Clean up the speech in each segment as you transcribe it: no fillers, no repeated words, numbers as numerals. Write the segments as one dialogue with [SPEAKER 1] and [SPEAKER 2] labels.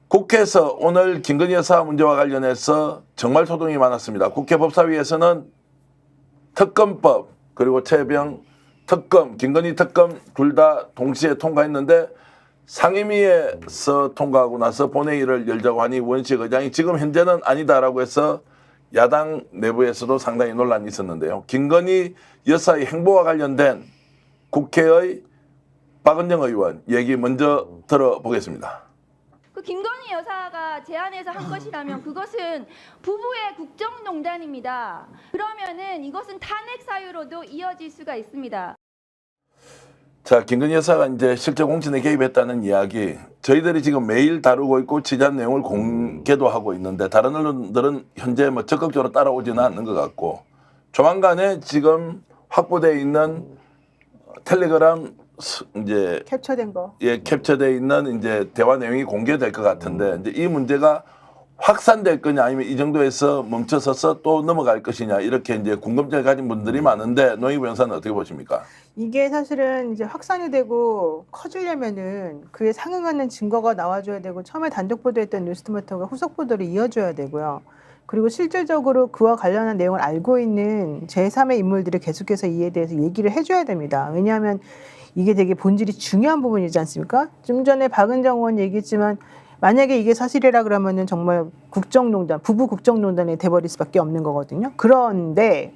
[SPEAKER 1] 국회에서 오늘 김건희 여사 문제와 관련해서 정말 소동이 많았습니다. 국회 법사위에서는 특검법 그리고 최병 특검, 김건희 특검 둘 다 동시에 통과했는데 상임위에서 통과하고 나서 본회의를 열자고 하니 원식 의장이 지금 현재는 아니다라고 해서 야당 내부에서도 상당히 논란이 있었는데요. 김건희 여사의 행보와 관련된 국회의 박은정 의원 얘기 먼저 들어보겠습니다.
[SPEAKER 2] 그 김건희 여사가 제안해서 한 것이라면 그것은 부부의 국정농단입니다. 그러면은 이것은 탄핵 사유로도 이어질 수가 있습니다.
[SPEAKER 1] 자, 김건희 여사가 이제 실제 공천에 개입했다는 이야기 저희들이 지금 매일 다루고 있고 취재한 내용을 공개도 하고 있는데 다른 언론들은 현재 뭐 적극적으로 따라오지는 않는 것 같고 조만간에 지금 확보되어 있는 텔레그램 이제
[SPEAKER 3] 캡처된 거.
[SPEAKER 1] 예, 캡처되어 있는 이제 대화 내용이 공개될 것 같은데 이제 이 문제가 확산될 거냐 아니면 이 정도에서 멈춰서서 또 넘어갈 것이냐 이렇게 이제 궁금증을 가진 분들이 많은데 노영희 변호사는 어떻게 보십니까?
[SPEAKER 3] 이게 사실은 이제 확산이 되고 커지려면은 그에 상응하는 증거가 나와줘야 되고 처음에 단독 보도했던 뉴스토마토가 후속 보도를 이어줘야 되고요. 그리고 실질적으로 그와 관련한 내용을 알고 있는 제3의 인물들이 계속해서 이에 대해서 얘기를 해줘야 됩니다. 왜냐하면 이게 되게 본질이 중요한 부분이지 않습니까? 좀 전에 박은정 의원 얘기했지만 만약에 이게 사실이라 그러면은 정말 국정농단, 부부 국정농단이 돼버릴 수밖에 없는 거거든요. 그런데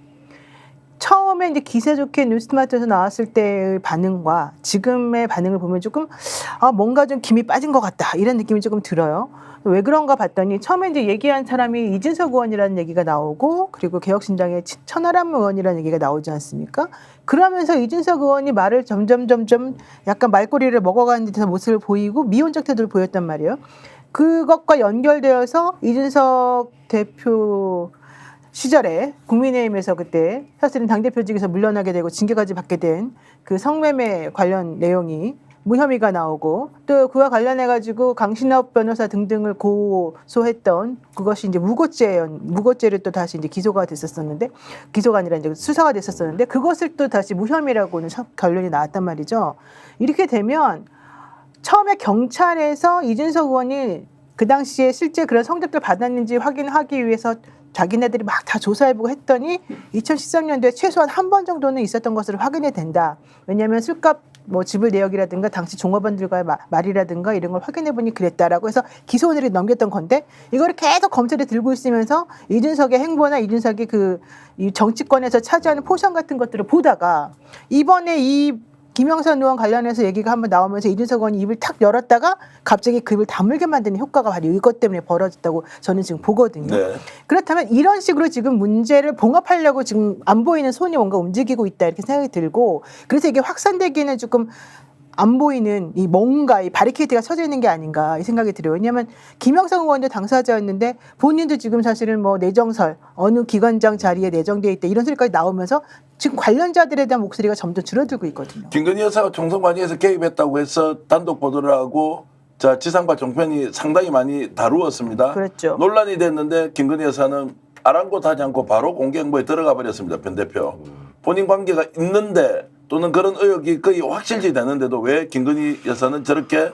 [SPEAKER 3] 처음에 이제 기세 좋게 뉴스토마토에서 나왔을 때의 반응과 지금의 반응을 보면 조금 뭔가 좀 김이 빠진 것 같다 이런 느낌이 조금 들어요. 왜 그런가 봤더니 처음에 이제 얘기한 사람이 이준석 의원이라는 얘기가 나오고 그리고 개혁신당의 천하람 의원이라는 얘기가 나오지 않습니까? 그러면서 이준석 의원이 말을 점점 약간 말꼬리를 먹어가는 듯한 모습을 보이고 미온적 태도를 보였단 말이에요. 그것과 연결되어서 이준석 대표 시절에 국민의힘에서 그때 사실은 당대표직에서 물러나게 되고 징계까지 받게 된 그 성매매 관련 내용이 무혐의가 나오고 또 그와 관련해가지고 강신업 변호사 등등을 고소했던 그것이 이제 무고죄를 또 다시 이제 기소가 됐었었는데 기소가 아니라 이제 수사가 됐었었는데 그것을 또 다시 무혐의라고는 결론이 나왔단 말이죠. 이렇게 되면 처음에 경찰에서 이준석 의원이 그 당시에 실제 그런 성적들 받았는지 확인하기 위해서 자기네들이 막 다 조사해보고 했더니 2013년도에 최소한 한 번 정도는 있었던 것으로 확인이 된다. 왜냐하면 술값 뭐 지불 내역이라든가 당시 종업원들과의 말이라든가 이런 걸 확인해보니 그랬다라고 해서 기소원을 넘겼던 건데 이거를 계속 검찰이 들고 있으면서 이준석의 행보나 이준석이 이 정치권에서 차지하는 포션 같은 것들을 보다가 이번에 이 김영선 의원 관련해서 얘기가 한번 나오면서 이준석 의원이 입을 탁 열었다가 갑자기 그 입을 다물게 만드는 효과가 바로 이것 때문에 벌어졌다고 저는 지금 보거든요. 네. 그렇다면 이런 식으로 지금 문제를 봉합하려고 지금 안 보이는 손이 뭔가 움직이고 있다 이렇게 생각이 들고 그래서 이게 확산되기는 조금 안 보이는 이 뭔가 이 바리케이트가 쳐져 있는 게 아닌가 이 생각이 들어요. 왜냐하면 김영선 의원도 당사자였는데 본인도 지금 사실은 뭐 내정설 어느 기관장 자리에 내정돼 있다 이런 소리까지 나오면서 지금 관련자들에 대한 목소리가 점점 줄어들고 있거든요.
[SPEAKER 1] 김건희 여사가 총선 관리에서 개입했다고 해서 단독 보도를 하고 자 지상파 종편이 상당히 많이 다루었습니다.
[SPEAKER 3] 그렇죠.
[SPEAKER 1] 논란이 됐는데 김건희 여사는 아랑곳하지 않고 바로 공개 행보에 들어가 버렸습니다. 변 대표. 본인 관계가 있는데 또는 그런 의혹이 거의 확실시 되는데도 왜 김건희 여사는 저렇게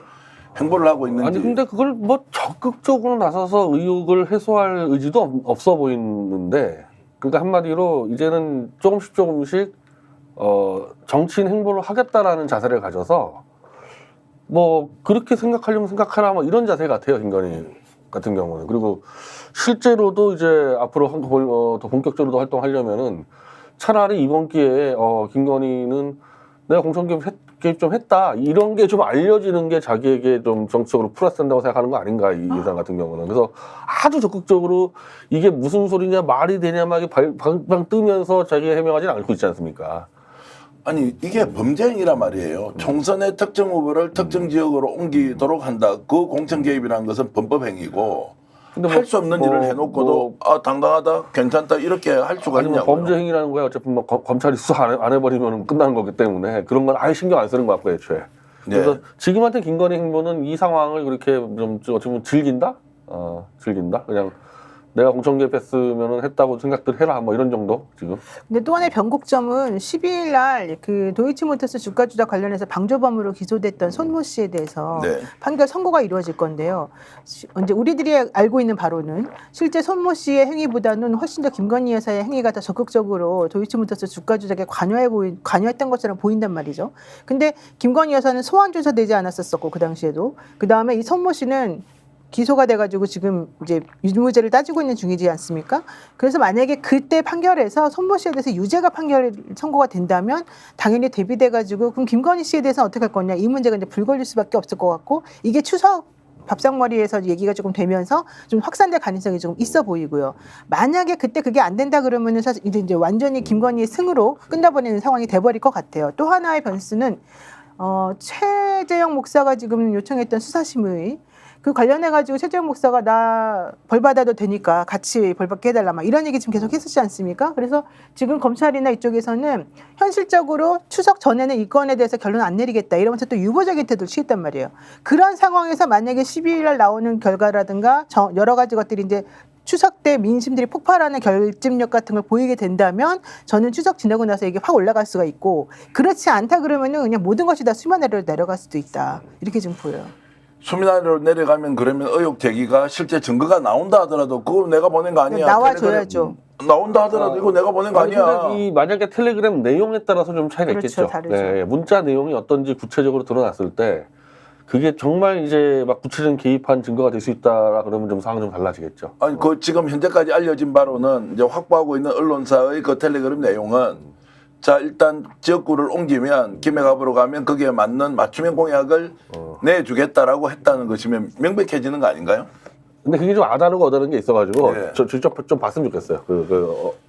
[SPEAKER 1] 행보를 하고 있는지.
[SPEAKER 4] 아니 근데 그걸 뭐 적극적으로 나서서 의혹을 해소할 의지도 없어 보이는데 그러니까 한마디로 이제는 조금씩 정치인 행보를 하겠다라는 자세를 가져서 뭐 그렇게 생각하려면 생각하라 뭐 이런 자세 같아요. 김건희 같은 경우는. 그리고 실제로도 이제 앞으로 더 본격적으로 활동하려면은 차라리 이번 기회에 김건희는 내가 공천 개입 좀 했다 이런 게 좀 알려지는 게 자기에게 좀 정치적으로 플러스 된다고 생각하는 거 아닌가 이 여자 같은 경우는. 그래서 아주 적극적으로 이게 무슨 소리냐 말이 되냐 막 방방 뜨면서 자기가 해명하지는 않고 있지 않습니까?
[SPEAKER 1] 아니 이게 범죄 행위란 말이에요. 총선의 특정 후보를 특정 지역으로 옮기도록 한다. 그 공천 개입이라는 것은 범법 행위고 할 수 없는 일을 해놓고도 당당하다, 괜찮다 이렇게 할 수가 있냐고요.
[SPEAKER 4] 범죄 행위라는 거야. 어차피 뭐 검찰이 수사 안 해버리면 끝나는 거기 때문에 그런 건 아예 신경 안 쓰는 것 같고요, 애초에. 그래서 네. 지금한테 김건희 행보는 이 상황을 그렇게 좀 즐긴다? 즐긴다? 그냥 내가 공천 개입했으면 했다고 생각들 해라 뭐 이런 정도 지금.
[SPEAKER 3] 근데 또 하나의 변곡점은 12일 날 그 도이치모터스 주가 조작 관련해서 방조범으로 기소됐던 손모 씨에 대해서
[SPEAKER 1] 네.
[SPEAKER 3] 판결 선고가 이루어질 건데요. 이제 우리들이 알고 있는 바로는 실제 손모 씨의 행위보다는 훨씬 더 김건희 여사의 행위가 더 적극적으로 도이치모터스 주가 조작에 관여했던 것처럼 보인단 말이죠. 근데 김건희 여사는 소환 조사되지 않았었고 그 당시에도 그 다음에 이 손모 씨는 기소가 돼가지고 지금 이제 유무죄를 따지고 있는 중이지 않습니까? 그래서 만약에 그때 판결에서 손모 씨에 대해서 유죄가 판결 선고가 된다면 당연히 대비돼가지고 그럼 김건희 씨에 대해서 어떻게 할 거냐 이 문제가 이제 불거질 수밖에 없을 것 같고 이게 추석 밥상머리에서 얘기가 조금 되면서 좀 확산될 가능성이 좀 있어 보이고요. 만약에 그때 그게 안 된다 그러면은 사실 이제 완전히 김건희의 승으로 끝나버리는 상황이 돼버릴 것 같아요. 또 하나의 변수는 최재형 목사가 지금 요청했던 수사심의 그 관련해가지고 최재형 목사가 나 벌 받아도 되니까 같이 벌 받게 해달라 막 이런 얘기 지금 계속 했었지 않습니까? 그래서 지금 검찰이나 이쪽에서는 현실적으로 추석 전에는 이 건에 대해서 결론 안 내리겠다 이러면서 또 유보적인 태도를 취했단 말이에요. 그런 상황에서 만약에 12일 날 나오는 결과라든가 여러 가지 것들이 이제 추석 때 민심들이 폭발하는 결집력 같은 걸 보이게 된다면 저는 추석 지나고 나서 이게 확 올라갈 수가 있고 그렇지 않다 그러면은 그냥 모든 것이 다 수면 아래로 내려갈 수도 있다 이렇게 좀 보여요.
[SPEAKER 1] 수면 아래로 내려가면 그러면 의혹 제기가 실제 증거가 나온다 하더라도 그거 내가 보낸 거 아니야.
[SPEAKER 3] 나와줘야죠.
[SPEAKER 1] 나온다 하더라도 이거 내가 보낸 거 아니야.
[SPEAKER 4] 근데 이 만약에 텔레그램 내용에 따라서 좀 차이가
[SPEAKER 3] 그렇죠,
[SPEAKER 4] 있겠죠.
[SPEAKER 3] 다르죠.
[SPEAKER 4] 네, 문자 내용이 어떤지 구체적으로 드러났을 때 그게 정말 이제 막 구체적인 개입한 증거가 될 수 있다라 그러면 좀 상황이 좀 달라지겠죠.
[SPEAKER 1] 아니 그 지금 현재까지 알려진 바로는 이제 확보하고 있는 언론사의 그 텔레그램 내용은 자 일단 지역구를 옮기면 김해갑으로 가면 거기에 맞는 맞춤형 공약을 내주겠다라고 했다는 것이면 명백해지는 거 아닌가요?
[SPEAKER 4] 근데 그게 좀 아다르고 어다른 게 있어가지고
[SPEAKER 1] 네.
[SPEAKER 4] 저 직접 좀 봤으면 좋겠어요.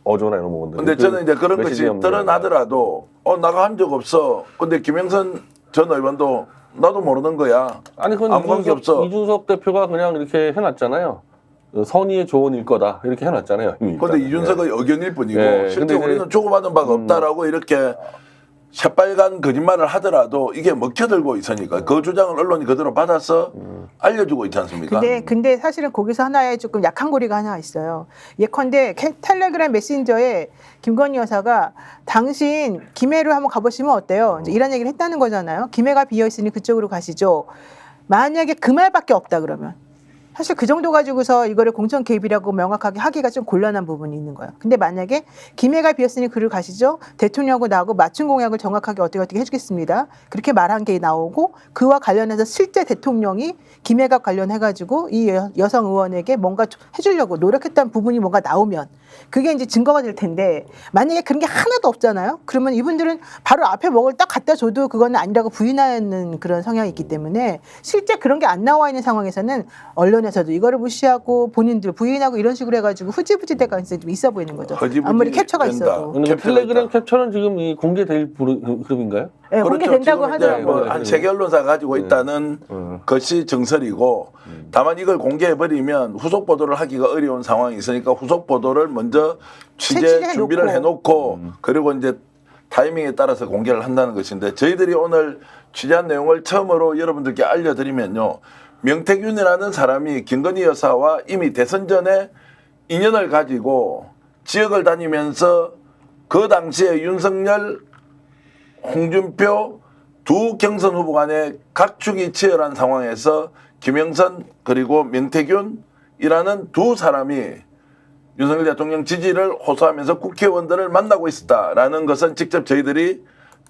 [SPEAKER 4] 어조나 이런 부분들.
[SPEAKER 1] 근데 저는 이제 그런 것이
[SPEAKER 4] 메시지
[SPEAKER 1] 드러나더라도 나가 한 적 없어. 근데 김영선 전 의원도 나도 모르는 거야.
[SPEAKER 4] 아니 그건
[SPEAKER 1] 아무 관계 없어.
[SPEAKER 4] 이준석 대표가 그냥 이렇게 해놨잖아요. 선의의 조언일 거다 이렇게 해놨잖아요. 이미
[SPEAKER 1] 근데
[SPEAKER 4] 일단.
[SPEAKER 1] 이준석의 의견일 뿐이고
[SPEAKER 4] 네,
[SPEAKER 1] 실제
[SPEAKER 4] 근데 이제-
[SPEAKER 1] 우리는 주고받은 바가 없다라고 이렇게 새빨간 거짓말을 하더라도 이게 먹혀들고 있으니까 그 주장을 언론이 그대로 받아서 알려주고 있지 않습니까?
[SPEAKER 3] 근데 사실은 거기서 하나의 조금 약한 고리가 하나 있어요. 예컨대 텔레그램 메신저에 김건희 여사가 당신 김해로 한번 가보시면 어때요? 이제 이런 얘기를 했다는 거잖아요. 김해가 비어 있으니 그쪽으로 가시죠. 만약에 그 말밖에 없다 그러면 사실 그 정도 가지고서 이거를 공천 개입이라고 명확하게 하기가 좀 곤란한 부분이 있는 거예요. 근데 만약에 김해가 비었으니 그를 가시죠. 대통령하고 나하고 맞춤 공약을 정확하게 어떻게 해주겠습니다. 그렇게 말한 게 나오고 그와 관련해서 실제 대통령이 김해가 관련해가지고 이 여성 의원에게 뭔가 해주려고 노력했다는 부분이 뭔가 나오면 그게 이제 증거가 될 텐데 만약에 그런 게 하나도 없잖아요. 그러면 이분들은 바로 앞에 먹을 딱 갖다 줘도 그거는 아니라고 부인하는 그런 성향이 있기 때문에 실제 그런 게 안 나와 있는 상황에서는 언론에서도 이거를 무시하고 본인들 부인하고 이런 식으로 해가지고 흐지부지 될 가능성이 좀 있어 보이는 거죠.
[SPEAKER 1] 흐지부지
[SPEAKER 3] 아무리 캡처가
[SPEAKER 1] 된다.
[SPEAKER 3] 있어도.
[SPEAKER 4] 근데
[SPEAKER 1] 캡처가
[SPEAKER 4] 텔레그램
[SPEAKER 1] 있다.
[SPEAKER 4] 캡처는 지금 이 공개될 흐름인가요?
[SPEAKER 3] 네, 공개된다고 하더라고요.
[SPEAKER 1] 뭐한 세계 언론사가 가지고 있다는 것이 정설이고 다만 이걸 공개해버리면 후속 보도를 하기가 어려운 상황이 있으니까 후속 보도를 먼저 취재
[SPEAKER 3] 채취해놓고.
[SPEAKER 1] 준비를 해놓고 그리고 이제 타이밍에 따라서 공개를 한다는 것인데 저희들이 오늘 취재한 내용을 처음으로 여러분들께 알려드리면요. 명태균이라는 사람이 김건희 여사와 이미 대선 전에 인연을 가지고 지역을 다니면서 그 당시에 윤석열, 홍준표 두 경선 후보 간의 각축이 치열한 상황에서 김영선 그리고 명태균이라는 두 사람이 윤석열 대통령 지지를 호소하면서 국회의원들을 만나고 있었다라는 것은 직접 저희들이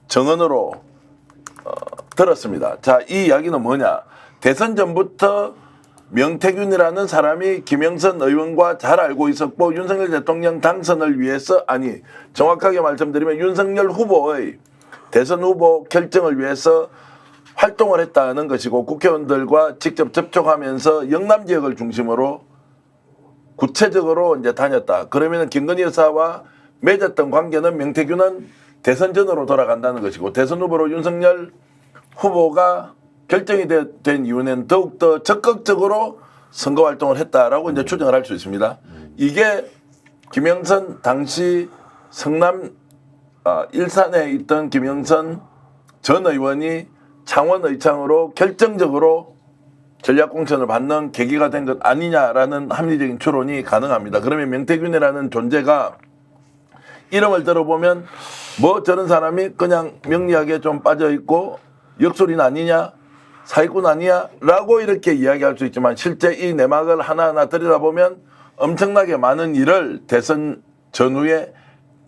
[SPEAKER 1] 정언으로 들었습니다. 자, 이 이야기는 뭐냐? 대선 전부터 명태균이라는 사람이 김영선 의원과 잘 알고 있었고 윤석열 대통령 당선을 위해서 정확하게 말씀드리면 윤석열 후보의 대선 후보 결정을 위해서 활동을 했다는 것이고 국회의원들과 직접 접촉하면서 영남 지역을 중심으로 구체적으로 이제 다녔다. 그러면 김건희 여사와 맺었던 관계는 명태균은 대선 전으로 돌아간다는 것이고 대선 후보로 윤석열 후보가 결정이 된 이후에는 더욱더 적극적으로 선거 활동을 했다라고 이제 추정을 할 수 있습니다. 이게 김영선 당시 성남 일산에 있던 김영선 전 의원이 창원 의창으로 결정적으로 전략공천을 받는 계기가 된 것 아니냐라는 합리적인 추론이 가능합니다. 그러면 명태균이라는 존재가 이름을 들어보면 뭐 저런 사람이 그냥 명리학에 좀 빠져있고 역술인 아니냐, 사기꾼 아니냐 라고 이렇게 이야기할 수 있지만 실제 이 내막을 하나하나 들여다보면 엄청나게 많은 일을 대선 전후에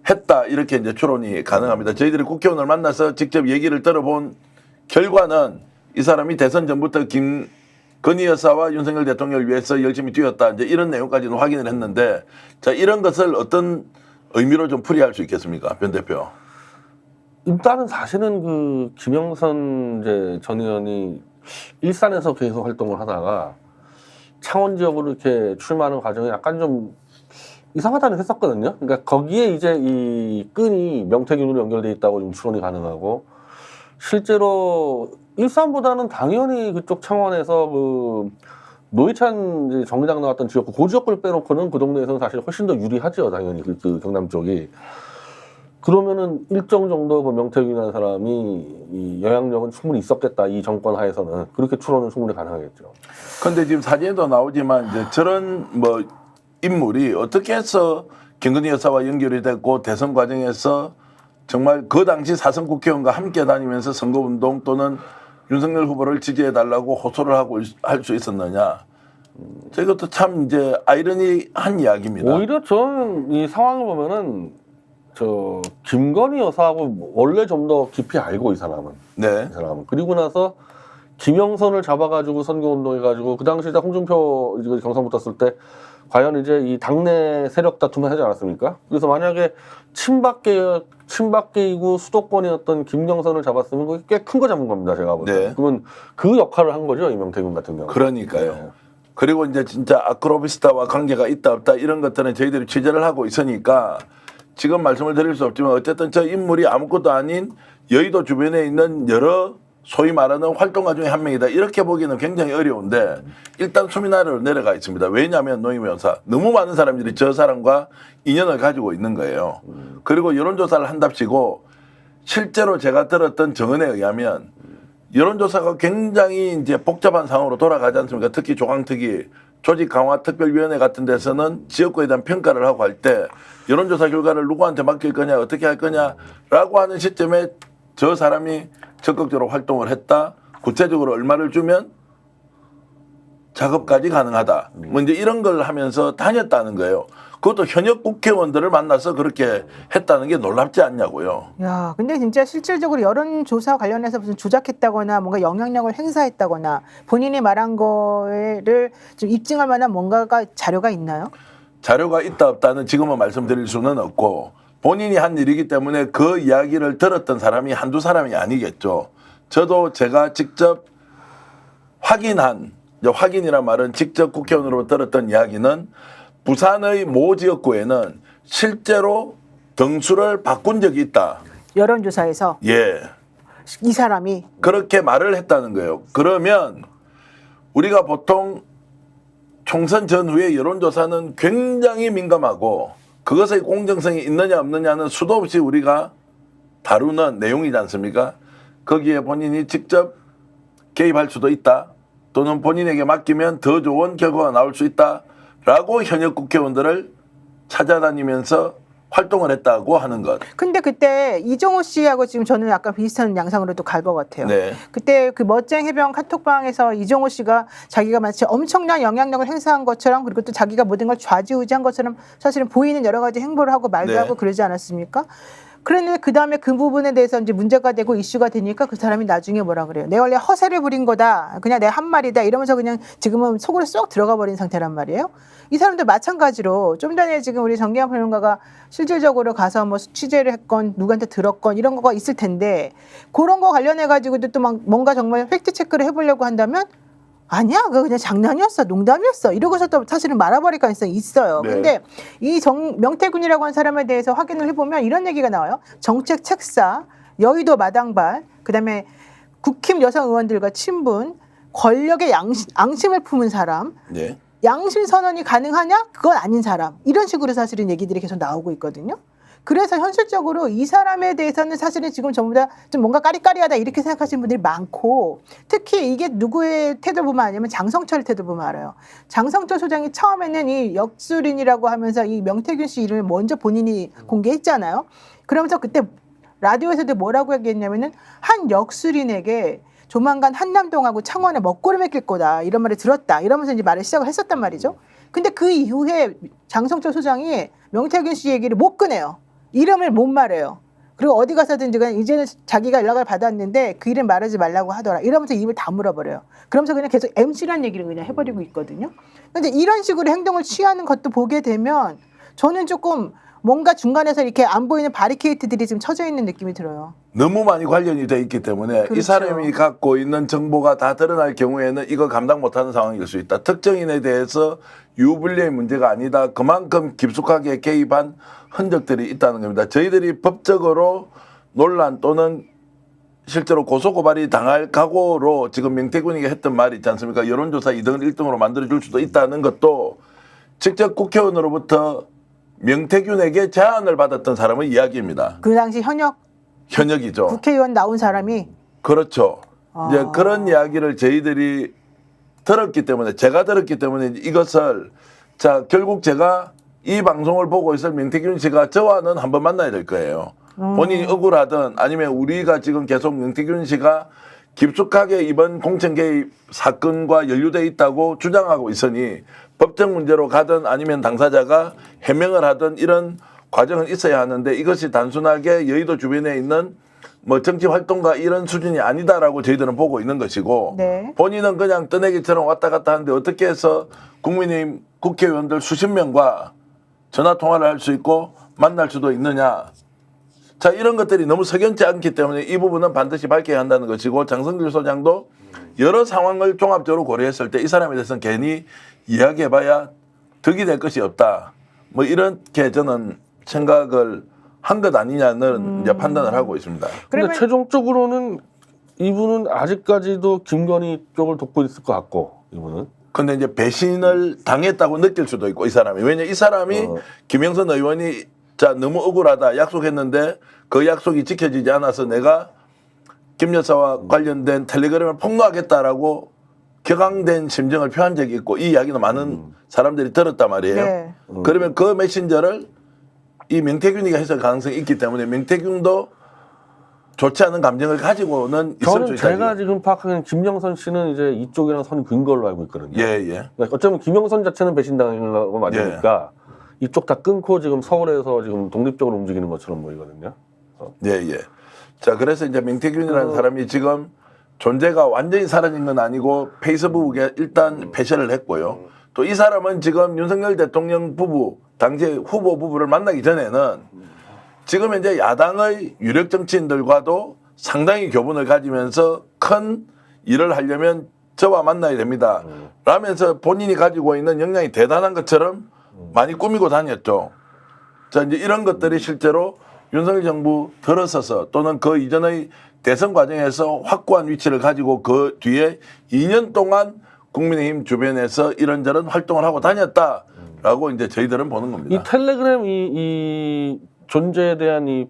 [SPEAKER 1] 했다 이렇게 이제 추론이 가능합니다. 저희들이 국회의원을 만나서 직접 얘기를 들어본 결과는 이 사람이 대선 전부터 김건희 여사와 윤석열 대통령을 위해서 열심히 뛰었다 이제 이런 내용까지는 확인을 했는데 자 이런 것을 어떤 의미로 좀 풀이할 수 있겠습니까, 변 대표?
[SPEAKER 4] 일단은 사실은 그 김영선 이제 전 의원이 일산에서 계속 활동을 하다가 창원 지역으로 이렇게 출마하는 과정이 약간 좀 이상하다는 했었거든요. 그러니까 거기에 이제 이 끈이 명태균으로 연결돼 있다고 좀 추론이 가능하고 실제로 일산보다는 당연히 그쪽 창원에서 그 노회찬 이제 정의당 나왔던 지역구 그 지역구를 빼놓고는 그 동네에서는 사실 훨씬 더 유리하죠, 당연히 그 경남 쪽이. 그러면은 일정 정도 그 명태균이라는 사람이 이 영향력은 충분히 있었겠다, 이 정권 하에서는. 그렇게 추론은 충분히 가능하겠죠.
[SPEAKER 1] 근데 지금 사진에도 나오지만 이제 저런 뭐 인물이 어떻게 해서 김건희 여사와 연결이 됐고 대선 과정에서 정말 그 당시 사선 국회의원과 함께 다니면서 선거운동 또는 윤석열 후보를 지지해달라고 호소를 하고 할 수 있었느냐. 이것도 참 이제 아이러니한 이야기입니다.
[SPEAKER 4] 오히려 저는 이 상황을 보면은 저 김건희 여사하고 원래 좀 더 깊이 알고 이 사람은.
[SPEAKER 1] 네.
[SPEAKER 4] 이 사람은. 그리고 나서 김영선을 잡아가지고 선거운동해가지고 그 당시에 홍준표 이제 경선 붙었을 때 과연 이제 이 당내 세력 다툼을 하지 않았습니까? 그래서 만약에 친박계이고 수도권이었던 김영선을 잡았으면 그게 꽤 큰 거 잡은 겁니다, 제가 볼 때.
[SPEAKER 1] 네.
[SPEAKER 4] 그러면 그 역할을 한 거죠, 이명태균 같은 경우.
[SPEAKER 1] 그러니까요.
[SPEAKER 4] 네.
[SPEAKER 1] 그리고 이제 진짜 아크로비스타와 관계가 있다 없다 이런 것들은 저희들이 취재를 하고 있으니까 지금 말씀을 드릴 수 없지만 어쨌든 저 인물이 아무것도 아닌 여의도 주변에 있는 여러 소위 말하는 활동가 중에 한 명이다. 이렇게 보기는 굉장히 어려운데 일단 수면 아래로 내려가 있습니다. 왜냐하면 노희미 여사 너무 많은 사람들이 저 사람과 인연을 가지고 있는 거예요. 그리고 여론조사를 한답시고 실제로 제가 들었던 정언에 의하면 여론조사가 굉장히 이제 복잡한 상황으로 돌아가지 않습니까? 특히 조강특위, 조직강화특별위원회 같은 데서는 지역구에 대한 평가를 하고 할 때 여론조사 결과를 누구한테 맡길 거냐, 어떻게 할 거냐라고 하는 시점에 저 사람이 적극적으로 활동을 했다. 구체적으로 얼마를 주면 작업까지 가능하다. 뭐 이제 이런 걸 하면서 다녔다는 거예요. 그것도 현역 국회의원들을 만나서 그렇게 했다는 게 놀랍지 않냐고요.
[SPEAKER 3] 야, 근데 진짜 실질적으로 여론조사 관련해서 무슨 조작했다거나 뭔가 영향력을 행사했다거나 본인이 말한 거를 좀 입증할 만한 뭔가가 자료가 있나요?
[SPEAKER 1] 자료가 있다 없다는 지금은 말씀드릴 수는 없고 본인이 한 일이기 때문에 그 이야기를 들었던 사람이 한두 사람이 아니겠죠. 저도 제가 직접 확인이란 말은 직접 국회의원으로 들었던 이야기는 부산의 모 지역구에는 실제로 등수를 바꾼 적이 있다.
[SPEAKER 3] 여론조사에서
[SPEAKER 1] 예.
[SPEAKER 3] 이 사람이
[SPEAKER 1] 그렇게 말을 했다는 거예요. 그러면 우리가 보통 총선 전후의 여론조사는 굉장히 민감하고 그것의 공정성이 있느냐 없느냐는 수도 없이 우리가 다루는 내용이지 않습니까? 거기에 본인이 직접 개입할 수도 있다. 또는 본인에게 맡기면 더 좋은 결과가 나올 수 있다라고 현역 국회의원들을 찾아다니면서 활동을 했다고 하는 것.
[SPEAKER 3] 근데 그때 이종호 씨하고 지금 저는 약간 비슷한 양상으로 또 갈 것 같아요.
[SPEAKER 1] 네.
[SPEAKER 3] 그때 그 멋쟁 해병 카톡방에서 이종호 씨가 자기가 마치 엄청난 영향력을 행사한 것처럼 그리고 또 자기가 모든 걸 좌지우지한 것처럼 사실은 보이는 여러 가지 행보를 하고 말도
[SPEAKER 1] 네.
[SPEAKER 3] 하고 그러지 않았습니까? 그런데 그 다음에 그 부분에 대해서 이제 문제가 되고 이슈가 되니까 그 사람이 나중에 뭐라 그래요? 내 원래 허세를 부린 거다. 그냥 내 한 말이다. 이러면서 그냥 지금은 속으로 쏙 들어가 버린 상태란 말이에요. 이 사람도 마찬가지로 좀 전에 지금 우리 정기환 평론가가 실질적으로 가서 뭐 취재를 했건 누구한테 들었건 이런 거가 있을 텐데 그런 거 관련해 가지고도 또 막 뭔가 정말 팩트 체크를 해보려고 한다면 아니야, 그거 그냥 장난이었어, 농담이었어. 이러고서 또 사실은 말아버릴 가능성이 있어요.
[SPEAKER 1] 네.
[SPEAKER 3] 근데 이 명태균이라고 하는 사람에 대해서 확인을 해보면 이런 얘기가 나와요. 정책 책사, 여의도 마당발, 그다음에 국힘 여성 의원들과 친분, 권력의 앙심을 품은 사람,
[SPEAKER 1] 네.
[SPEAKER 3] 양심 선언이 가능하냐? 그건 아닌 사람. 이런 식으로 사실은 얘기들이 계속 나오고 있거든요. 그래서 현실적으로 이 사람에 대해서는 사실은 지금 전부 다 좀 뭔가 까리까리하다 이렇게 생각하시는 분들이 많고, 특히 이게 누구의 태도 보면 아니면 장성철 태도 보면 알아요. 장성철 소장이 처음에는 이 역술인이라고 하면서 이 명태균 씨 이름을 먼저 본인이 공개했잖아요. 그러면서 그때 라디오에서도 뭐라고 얘기했냐면은 한 역술인에게 조만간 한남동하고 창원에 먹구름 맡길 거다 이런 말을 들었다 이러면서 이제 말을 시작을 했었단 말이죠. 근데 그 이후에 장성철 소장이 명태균 씨 얘기를 못 꺼내요. 이름을 못 말해요. 그리고 어디 가서든지 그냥 이제는 자기가 연락을 받았는데 그 이름 말하지 말라고 하더라 이러면서 입을 다물어버려요. 그러면서 그냥 계속 MC란 얘기를 그냥 해버리고 있거든요. 근데 이런 식으로 행동을 취하는 것도 보게 되면 저는 조금 뭔가 중간에서 이렇게 안 보이는 바리케이트들이 지금 쳐져 있는 느낌이 들어요.
[SPEAKER 1] 너무 많이 관련이 돼 있기 때문에
[SPEAKER 3] 그렇죠.
[SPEAKER 1] 이 사람이 갖고 있는 정보가 다 드러날 경우에는 이거 감당 못하는 상황일 수 있다. 특정인에 대해서 유불리의 문제가 아니다. 그만큼 깊숙하게 개입한 흔적들이 있다는 겁니다. 저희들이 법적으로 논란 또는 실제로 고소고발이 당할 각오로 지금 명태균이가 했던 말이 있지 않습니까? 여론조사 2등을 1등으로 만들어줄 수도 있다는 것도 직접 국회의원으로부터 명태균에게 제안을 받았던 사람의 이야기입니다.
[SPEAKER 3] 그 당시
[SPEAKER 1] 현역이죠.
[SPEAKER 3] 국회의원 나온 사람이
[SPEAKER 1] 그렇죠. 이제
[SPEAKER 3] 아.
[SPEAKER 1] 그런 이야기를 저희들이 들었기 때문에 제가 들었기 때문에 이것을 자 결국 제가 이 방송을 보고 있을 명태균 씨가 저와는 한번 만나야 될 거예요. 본인이 억울하든 아니면 우리가 지금 계속 명태균 씨가 깊숙하게 이번 공천 개입 사건과 연루돼 있다고 주장하고 있으니 법적 문제로 가든 아니면 당사자가 해명을 하든 이런 과정은 있어야 하는데 이것이 단순하게 여의도 주변에 있는 뭐 정치 활동가 이런 수준이 아니다라고 저희들은 보고 있는 것이고
[SPEAKER 3] 네.
[SPEAKER 1] 본인은 그냥 떠내기처럼 왔다 갔다 하는데 어떻게 해서 국민의힘 국회의원들 수십 명과 전화 통화를 할 수 있고 만날 수도 있느냐. 자 이런 것들이 너무 석연치 않기 때문에 이 부분은 반드시 밝혀야 한다는 것이고 장성길 소장도 여러 상황을 종합적으로 고려했을 때 이 사람에 대해서는 괜히 이야기해봐야 득이 될 것이 없다. 뭐 이렇게 저는 생각을 한 것 아니냐는 이제 판단을 하고 있습니다.
[SPEAKER 4] 근데
[SPEAKER 3] 그러면-
[SPEAKER 4] 최종적으로는 이분은 아직까지도 김건희 쪽을 돕고 있을 것 같고 이분은
[SPEAKER 1] 근데 이제 배신을 당했다고 느낄 수도 있고 이 사람이 왜냐 이 사람이 김영선 의원이 자 너무 억울하다 약속했는데 그 약속이 지켜지지 않아서 내가 김 여사와 관련된 텔레그램을 폭로하겠다라고 격앙된 심정을 표한 적이 있고 이 이야기는 많은 사람들이 들었단 말이에요.
[SPEAKER 3] 네.
[SPEAKER 1] 그러면 그 메신저를 이 명태균이가 했을 가능성이 있기 때문에 명태균도 좋지 않은 감정을 가지고는 있을 수
[SPEAKER 4] 저는
[SPEAKER 1] 있다.
[SPEAKER 4] 제가 지금 파악하기는 김영선 씨는 이제 이쪽이랑 선이 그은 걸로 알고 있거든요.
[SPEAKER 1] 예.
[SPEAKER 4] 그러니까 어쩌면 김영선 자체는 배신당하고 맞으니까 이쪽 다 끊고 지금 서울에서 지금 독립적으로 움직이는 것처럼 보이거든요.
[SPEAKER 1] 예. 자, 그래서 이제 명태균이라는 사람이 지금 존재가 완전히 사라진 건 아니고 페이스북에 일단 폐쇄를 했고요. 또 이 사람은 지금 윤석열 대통령 부부, 당시 후보 부부를 만나기 전에는 지금 현재 야당의 유력 정치인들과도 상당히 교분을 가지면서 큰 일을 하려면 저와 만나야 됩니다. 라면서 본인이 가지고 있는 역량이 대단한 것처럼 많이 꾸미고 다녔죠. 자, 이제 이런 것들이 실제로 윤석열 정부 들어서서 또는 그 이전의 대선 과정에서 확고한 위치를 가지고 그 뒤에 2년 동안 국민의힘 주변에서 이런저런 활동을 하고 다녔다라고 이제 저희들은 보는
[SPEAKER 4] 이
[SPEAKER 1] 겁니다.
[SPEAKER 4] 텔레그램 이 존재에 대한 이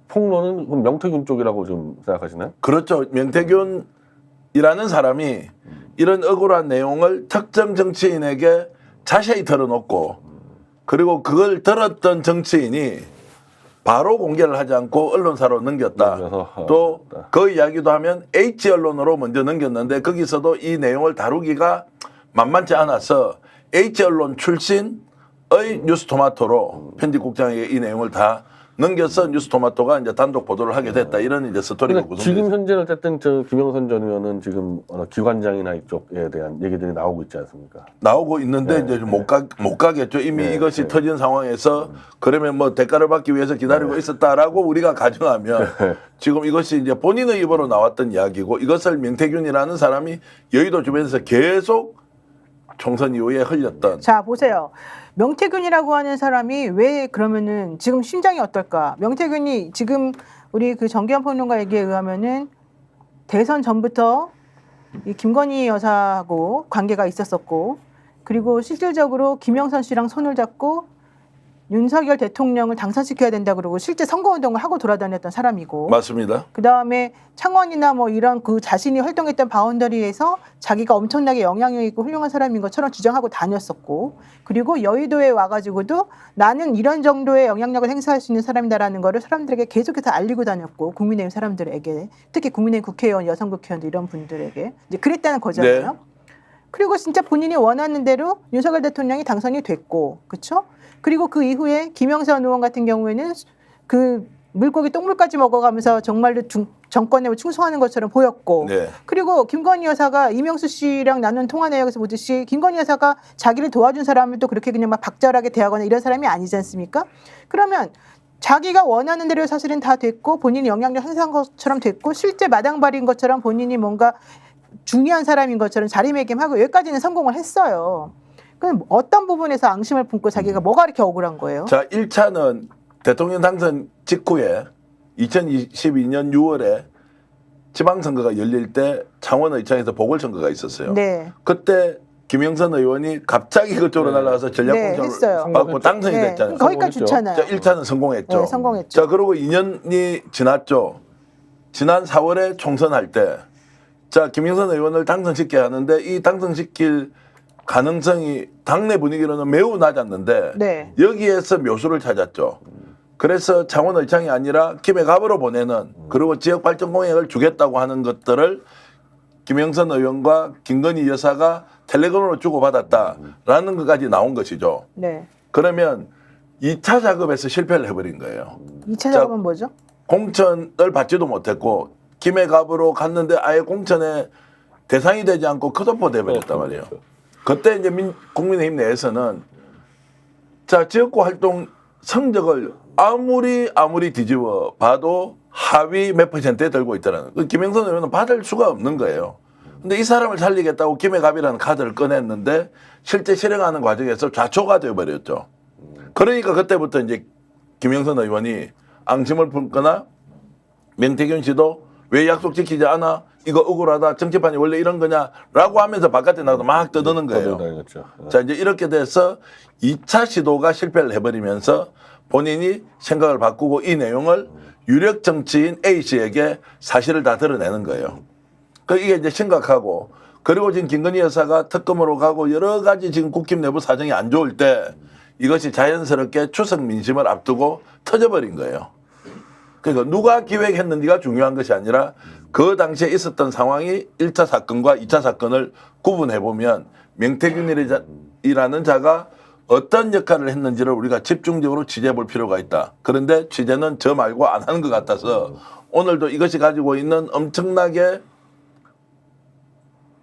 [SPEAKER 4] 폭로는 그럼 명태균 쪽이라고 좀 생각하시나요?
[SPEAKER 1] 그렇죠. 명태균이라는 사람이 이런 억울한 내용을 특정 정치인에게 자세히 털어놓고 그리고 그걸 들었던 정치인이 바로 공개를 하지 않고 언론사로 넘겼다.
[SPEAKER 4] 넘겨서,
[SPEAKER 1] 또 그 이야기도 하면 H언론으로 먼저 넘겼는데 거기서도 이 내용을 다루기가 만만치 않아서 H언론 출신의 뉴스토마토로 편집국장에게 이 내용을 다 넘겨서 뉴스토마토가 이제 단독 보도를 하게 됐다. 이런 이제 스토리가
[SPEAKER 4] 근데
[SPEAKER 1] 구성되어
[SPEAKER 4] 지금 현재는 어쨌든 저 김영선 전 의원은 지금 기관장이나 이쪽에 대한 얘기들이 나오고 있지 않습니까?
[SPEAKER 1] 나오고 있는데 이제 못 가겠죠. 이미 이것이 터진 상황에서 그러면 뭐 대가를 받기 위해서 기다리고 있었다라고 우리가 가정하면 지금 이것이 이제 본인의 입으로 나왔던 이야기고 이것을 명태균이라는 사람이 여의도 주변에서 계속 총선 이후에 흘렸던.
[SPEAKER 3] 자 보세요. 명태균이라고 하는 사람이 왜 그러면은 지금 심장이 어떨까? 명태균이 지금 우리 그 정기현 평론가 얘기에 의하면은 대선 전부터 이 김건희 여사하고 관계가 있었었고 그리고 실질적으로 김영선 씨랑 손을 잡고 윤석열 대통령을 당선시켜야 된다 그러고 실제 선거운동을 하고 돌아다녔던 사람이고
[SPEAKER 1] 맞습니다.
[SPEAKER 3] 그다음에 창원이나 뭐 이런 그 자신이 활동했던 바운더리에서 자기가 엄청나게 영향력 있고 훌륭한 사람인 것처럼 주장하고 다녔었고 그리고 여의도에 와가지고도 나는 이런 정도의 영향력을 행사할 수 있는 사람이다라는 거를 사람들에게 계속해서 알리고 다녔고 국민의힘 사람들에게 특히 국민의힘 국회의원 여성 국회의원들 이런 분들에게 이제 그랬다는 거잖아요.
[SPEAKER 1] 네.
[SPEAKER 3] 그리고 진짜 본인이 원하는 대로 윤석열 대통령이 당선이 됐고 그렇죠? 그리고 그 이후에 김영선 의원 같은 경우에는 그 물고기 똥물까지 먹어가면서 정말로 정권에 충성하는 것처럼 보였고
[SPEAKER 1] 네.
[SPEAKER 3] 그리고 김건희 여사가 이명수 씨랑 나눈 통화 내역에서 보듯이 김건희 여사가 자기를 도와준 사람을 또 그렇게 그냥 막 박절하게 대하거나 이런 사람이 아니지 않습니까? 그러면 자기가 원하는 대로 사실은 다 됐고 본인이 영향력 행사한 것처럼 됐고 실제 마당발인 것처럼 본인이 뭔가 중요한 사람인 것처럼 자리매김하고 여기까지는 성공을 했어요. 그럼 어떤 부분에서 앙심을 품고 자기가 뭐가 이렇게 억울한 거예요?
[SPEAKER 1] 자, 1차는 대통령 당선 직후에 2022년 6월에 지방선거가 열릴 때 창원의창에서 보궐선거가 있었어요.
[SPEAKER 3] 네.
[SPEAKER 1] 그때 김영선 의원이 갑자기 그쪽으로 날아가서
[SPEAKER 3] 했어요.
[SPEAKER 1] 전략공천을 받고 당선이
[SPEAKER 3] 네.
[SPEAKER 1] 됐잖아요.
[SPEAKER 3] 거기까지 좋잖아요.
[SPEAKER 1] 자, 1차는 성공했죠.
[SPEAKER 3] 네, 성공했죠.
[SPEAKER 1] 자, 그리고 2년이 지났죠. 지난 4월에 총선할 때 자, 김영선 의원을 당선시켜야 하는데 이 당선시킬 가능성이 당내 분위기로는 매우 낮았는데
[SPEAKER 3] 네.
[SPEAKER 1] 여기에서 묘수를 찾았죠. 그래서 창원의창이 아니라 김해갑으로 보내는 그리고 지역발전 공약을 주겠다고 하는 것들을 김영선 의원과 김건희 여사가 텔레그램으로 주고받았다라는 것까지 나온 것이죠.
[SPEAKER 3] 네.
[SPEAKER 1] 그러면 2차 작업에서 실패를 해버린 거예요.
[SPEAKER 3] 2차 작업은 뭐죠?
[SPEAKER 1] 공천을 받지도 못했고 김해갑으로 갔는데 아예 공천에 대상이 되지 않고 컷오프 돼버렸단 말이에요. 그때 이제 국민의힘 내에서는 자 지역구 활동 성적을 아무리 뒤집어 봐도 하위 몇 %에 들고 있다는 그 김영선 의원은 받을 수가 없는 거예요. 근데 이 사람을 살리겠다고 김해갑이라는 카드를 꺼냈는데 실제 실행하는 과정에서 좌초가 되어버렸죠. 그러니까 그때부터 이제 김영선 의원이 앙심을 품거나 명태균 씨도 왜 약속 지키지 않아? 이거 억울하다. 정치판이 원래 이런 거냐라고 하면서 바깥에 나가서 막 떠드는 거예요. 자, 이제 이렇게 돼서 2차 시도가 실패를 해버리면서 본인이 생각을 바꾸고 이 내용을 유력 정치인 A 씨에게 사실을 다 드러내는 거예요. 그 이게 이제 심각하고 그리고 지금 김건희 여사가 특검으로 가고 여러 가지 지금 국힘 내부 사정이 안 좋을 때 이것이 자연스럽게 추석 민심을 앞두고 터져버린 거예요. 그러니까 누가 기획했는지가 중요한 것이 아니라 그 당시에 있었던 상황이 1차 사건과 2차 사건을 구분해보면 명태균이라는 자가 어떤 역할을 했는지를 우리가 집중적으로 취재해 볼 필요가 있다. 그런데 취재는 저 말고 안 하는 것 같아서 오늘도 이것이 가지고 있는 엄청나게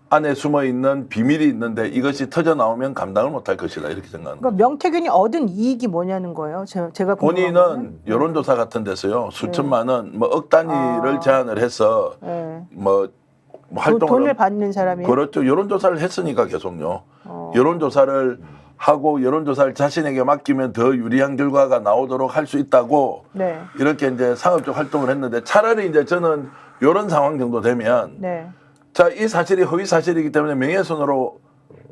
[SPEAKER 1] 안에 숨어 있는 비밀이 있는데 이것이 터져 나오면 감당을 못할 것이다 이렇게 생각합니다.
[SPEAKER 3] 그러니까 명태균이 얻은 이익이 뭐냐는 거예요. 제가 궁금한 거는.
[SPEAKER 1] 본인은 여론조사 같은 데서요 수천만 원, 뭐 억 단위를 제안을 해서
[SPEAKER 3] 네.
[SPEAKER 1] 뭐 활동을
[SPEAKER 3] 돈을 받는 사람이
[SPEAKER 1] 그렇죠. 여론조사를 했으니까 계속요. 여론조사를 하고 여론조사를 자신에게 맡기면 더 유리한 결과가 나오도록 할 수 있다고
[SPEAKER 3] 네.
[SPEAKER 1] 이렇게 이제 상업적 활동을 했는데 차라리 이제 저는 이런 상황 정도 되면
[SPEAKER 3] 네.
[SPEAKER 1] 자, 이 사실이 허위 사실이기 때문에 명예훼손으로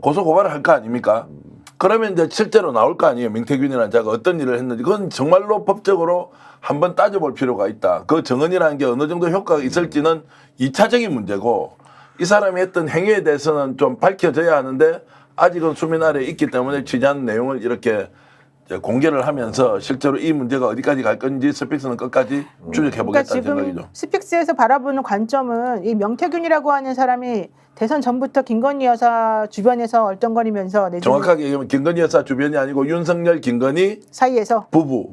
[SPEAKER 1] 고소 고발을 할 거 아닙니까? 그러면 이제 실제로 나올 거 아니에요. 명태균이라는 자가 어떤 일을 했는지. 그건 정말로 법적으로 한번 따져볼 필요가 있다. 그 정언이라는 게 어느 정도 효과가 있을지는 2차적인 문제고 이 사람이 했던 행위에 대해서는 좀 밝혀져야 하는데 아직은 수면 아래에 있기 때문에 취재한 내용을 이렇게 이제 공개를 하면서 실제로 이 문제가 어디까지 갈 건지 스픽스는 끝까지 추적해보겠다는
[SPEAKER 3] 그러니까 지금
[SPEAKER 1] 생각이죠.
[SPEAKER 3] 스픽스에서 바라보는 관점은 이 명태균이라고 하는 사람이 대선 전부터 김건희 여사 주변에서 얼쩡거리면서 내지는
[SPEAKER 1] 정확하게 얘기하면 김건희 여사 주변이 아니고 윤석열, 김건희
[SPEAKER 3] 사이에서
[SPEAKER 1] 부부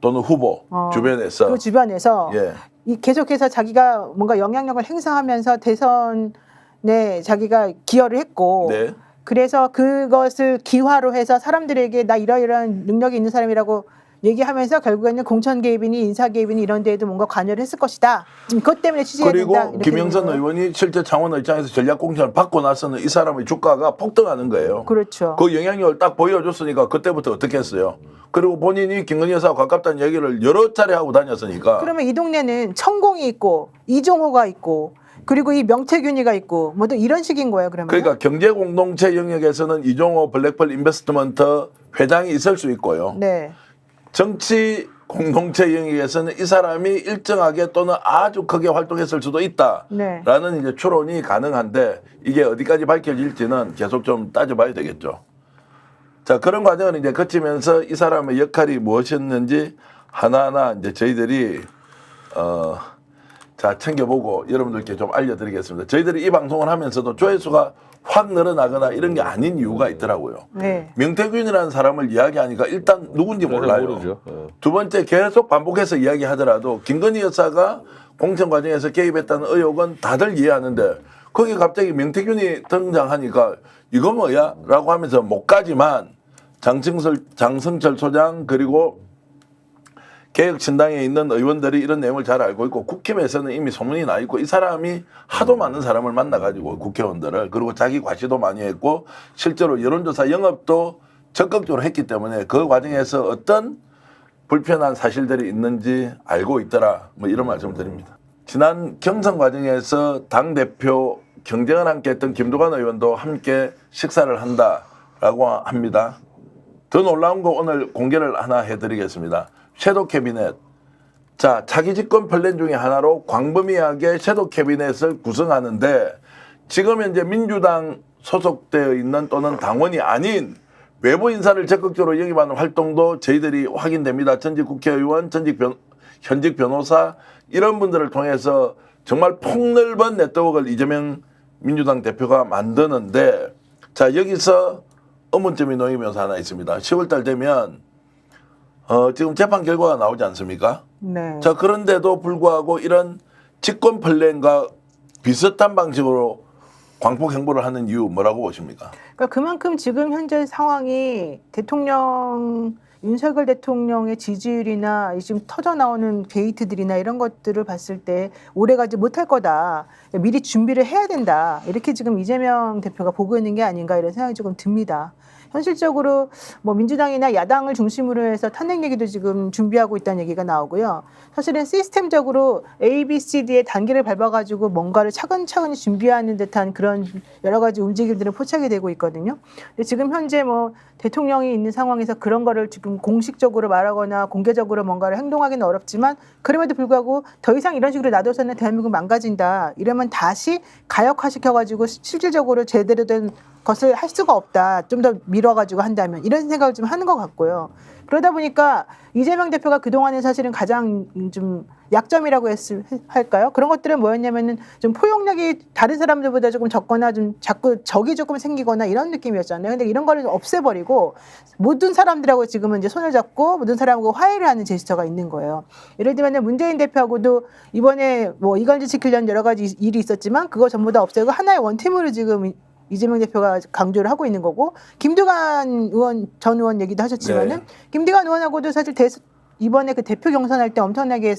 [SPEAKER 1] 또는 후보 주변에서
[SPEAKER 3] 그 주변에서
[SPEAKER 1] 예.
[SPEAKER 3] 이 계속해서 자기가 뭔가 영향력을 행사하면서 대선에 자기가 기여를 했고
[SPEAKER 1] 네.
[SPEAKER 3] 그래서 그것을 기화로 해서 사람들에게 나 이러이러한 능력이 있는 사람이라고 얘기하면서 결국에는 공천 개입이니 인사 개입이니 이런 데에도 뭔가 관여를 했을 것이다. 지금 그것 때문에 취재해야 된다.
[SPEAKER 1] 그리고
[SPEAKER 3] 이렇게
[SPEAKER 1] 김영선
[SPEAKER 3] 되는 거예요.
[SPEAKER 1] 의원이 실제 창원의장에서 전략공천을 받고 나서는 이 사람의 주가가 폭등하는 거예요.
[SPEAKER 3] 그렇죠.
[SPEAKER 1] 그 영향력을 딱 보여줬으니까 그때부터 어떻게 했어요. 그리고 본인이 김건희 여사와 가깝다는 얘기를 여러 차례 하고 다녔으니까.
[SPEAKER 3] 그러면 이 동네는 천공이 있고 이종호가 있고 그리고 이 명태균이가 있고 뭐 또 이런 식인 거예요. 그러면
[SPEAKER 1] 그러니까 경제 공동체 영역에서는 이종호 블랙펄 인베스트먼트 회장이 있을 수 있고요.
[SPEAKER 3] 네.
[SPEAKER 1] 정치 공동체 영역에서는 이 사람이 일정하게 또는 아주 크게 활동했을 수도 있다라는
[SPEAKER 3] 네.
[SPEAKER 1] 이제 추론이 가능한데 이게 어디까지 밝혀질지는 계속 좀 따져봐야 되겠죠. 자, 그런 과정을 이제 거치면서 이 사람의 역할이 무엇이었는지 하나하나 이제 저희들이 자, 챙겨보고 여러분들께 좀 알려드리겠습니다. 저희들이 이 방송을 하면서도 조회수가 확 늘어나거나 이런 게 아닌 이유가 있더라고요.
[SPEAKER 3] 네.
[SPEAKER 1] 명태균이라는 사람을 이야기하니까 일단 누군지 몰라요.
[SPEAKER 4] 모르죠.
[SPEAKER 1] 두 번째 계속 반복해서 이야기하더라도 김건희 여사가 공천 과정에서 개입했다는 의혹은 다들 이해하는데 거기 갑자기 명태균이 등장하니까 이거 뭐야? 라고 하면서 못 가지만 장성철 소장 그리고 개혁신당에 있는 의원들이 이런 내용을 잘 알고 있고 국힘에서는 이미 소문이 나 있고 이 사람이 하도 많은 사람을 만나가지고 국회의원들을 그리고 자기 과시도 많이 했고 실제로 여론조사 영업도 적극적으로 했기 때문에 그 과정에서 어떤 불편한 사실들이 있는지 알고 있더라 뭐 이런 말씀을 드립니다. 지난 경선 과정에서 당대표 경쟁을 함께 했던 김두관 의원도 함께 식사를 한다라고 합니다. 더 놀라운 거 오늘 공개를 하나 해드리겠습니다. 섀도우 캐비넷. 자, 차기 집권 플랜 중에 하나로 광범위하게 섀도우 캐비넷을 구성하는데 지금 현재 민주당 소속되어 있는 또는 당원이 아닌 외부 인사를 적극적으로 영입하는 활동도 저희들이 확인됩니다. 전직 국회의원, 현직 변호사 이런 분들을 통해서 정말 폭넓은 네트워크를 이재명 민주당 대표가 만드는데 자, 여기서 의문점이 놓이면서 하나 있습니다. 10월달 되면 지금 재판 결과가 나오지 않습니까?
[SPEAKER 3] 네.
[SPEAKER 1] 자, 그런데도 불구하고 이런 집권 플랜과 비슷한 방식으로 광폭 행보를 하는 이유 뭐라고 보십니까?
[SPEAKER 3] 그러니까 그만큼 지금 현재 상황이 윤석열 대통령의 지지율이나 지금 터져 나오는 게이트들이나 이런 것들을 봤을 때 오래가지 못할 거다. 미리 준비를 해야 된다. 이렇게 지금 이재명 대표가 보고 있는 게 아닌가 이런 생각이 조금 듭니다. 현실적으로 뭐 민주당이나 야당을 중심으로 해서 탄핵 얘기도 지금 준비하고 있다는 얘기가 나오고요. 사실은 시스템적으로 A, B, C, D의 단계를 밟아가지고 뭔가를 차근차근히 준비하는 듯한 그런 여러 가지 움직임들은 포착이 되고 있거든요. 근데 지금 현재 뭐 대통령이 있는 상황에서 그런 거를 지금 공식적으로 말하거나 공개적으로 뭔가를 행동하기는 어렵지만 그럼에도 불구하고 더 이상 이런 식으로 놔둬서는 대한민국 망가진다. 이러면 다시 가역화시켜가지고 실질적으로 제대로 된 것을 할 수가 없다. 좀 더 밀어가지고 한다면 이런 생각을 좀 하는 것 같고요. 그러다 보니까 이재명 대표가 그동안에 사실은 가장 좀 약점이라고 할까요? 그런 것들은 뭐였냐면은 좀 포용력이 다른 사람들보다 조금 적거나 좀 자꾸 적이 조금 생기거나 이런 느낌이었잖아요. 근데 이런 거를 없애버리고 모든 사람들하고 지금은 이제 손을 잡고 모든 사람하고 화해를 하는 제스처가 있는 거예요. 예를 들면 문재인 대표하고도 이번에 뭐 이관지 지키려는 여러 가지 일이 있었지만 그거 전부 다 없애고 하나의 원팀으로 지금 이재명 대표가 강조를 하고 있는 거고 김두관 전 의원 얘기도 하셨지만은 김두관 의원하고도 사실 이번에 그 대표 경선할 때 엄청나게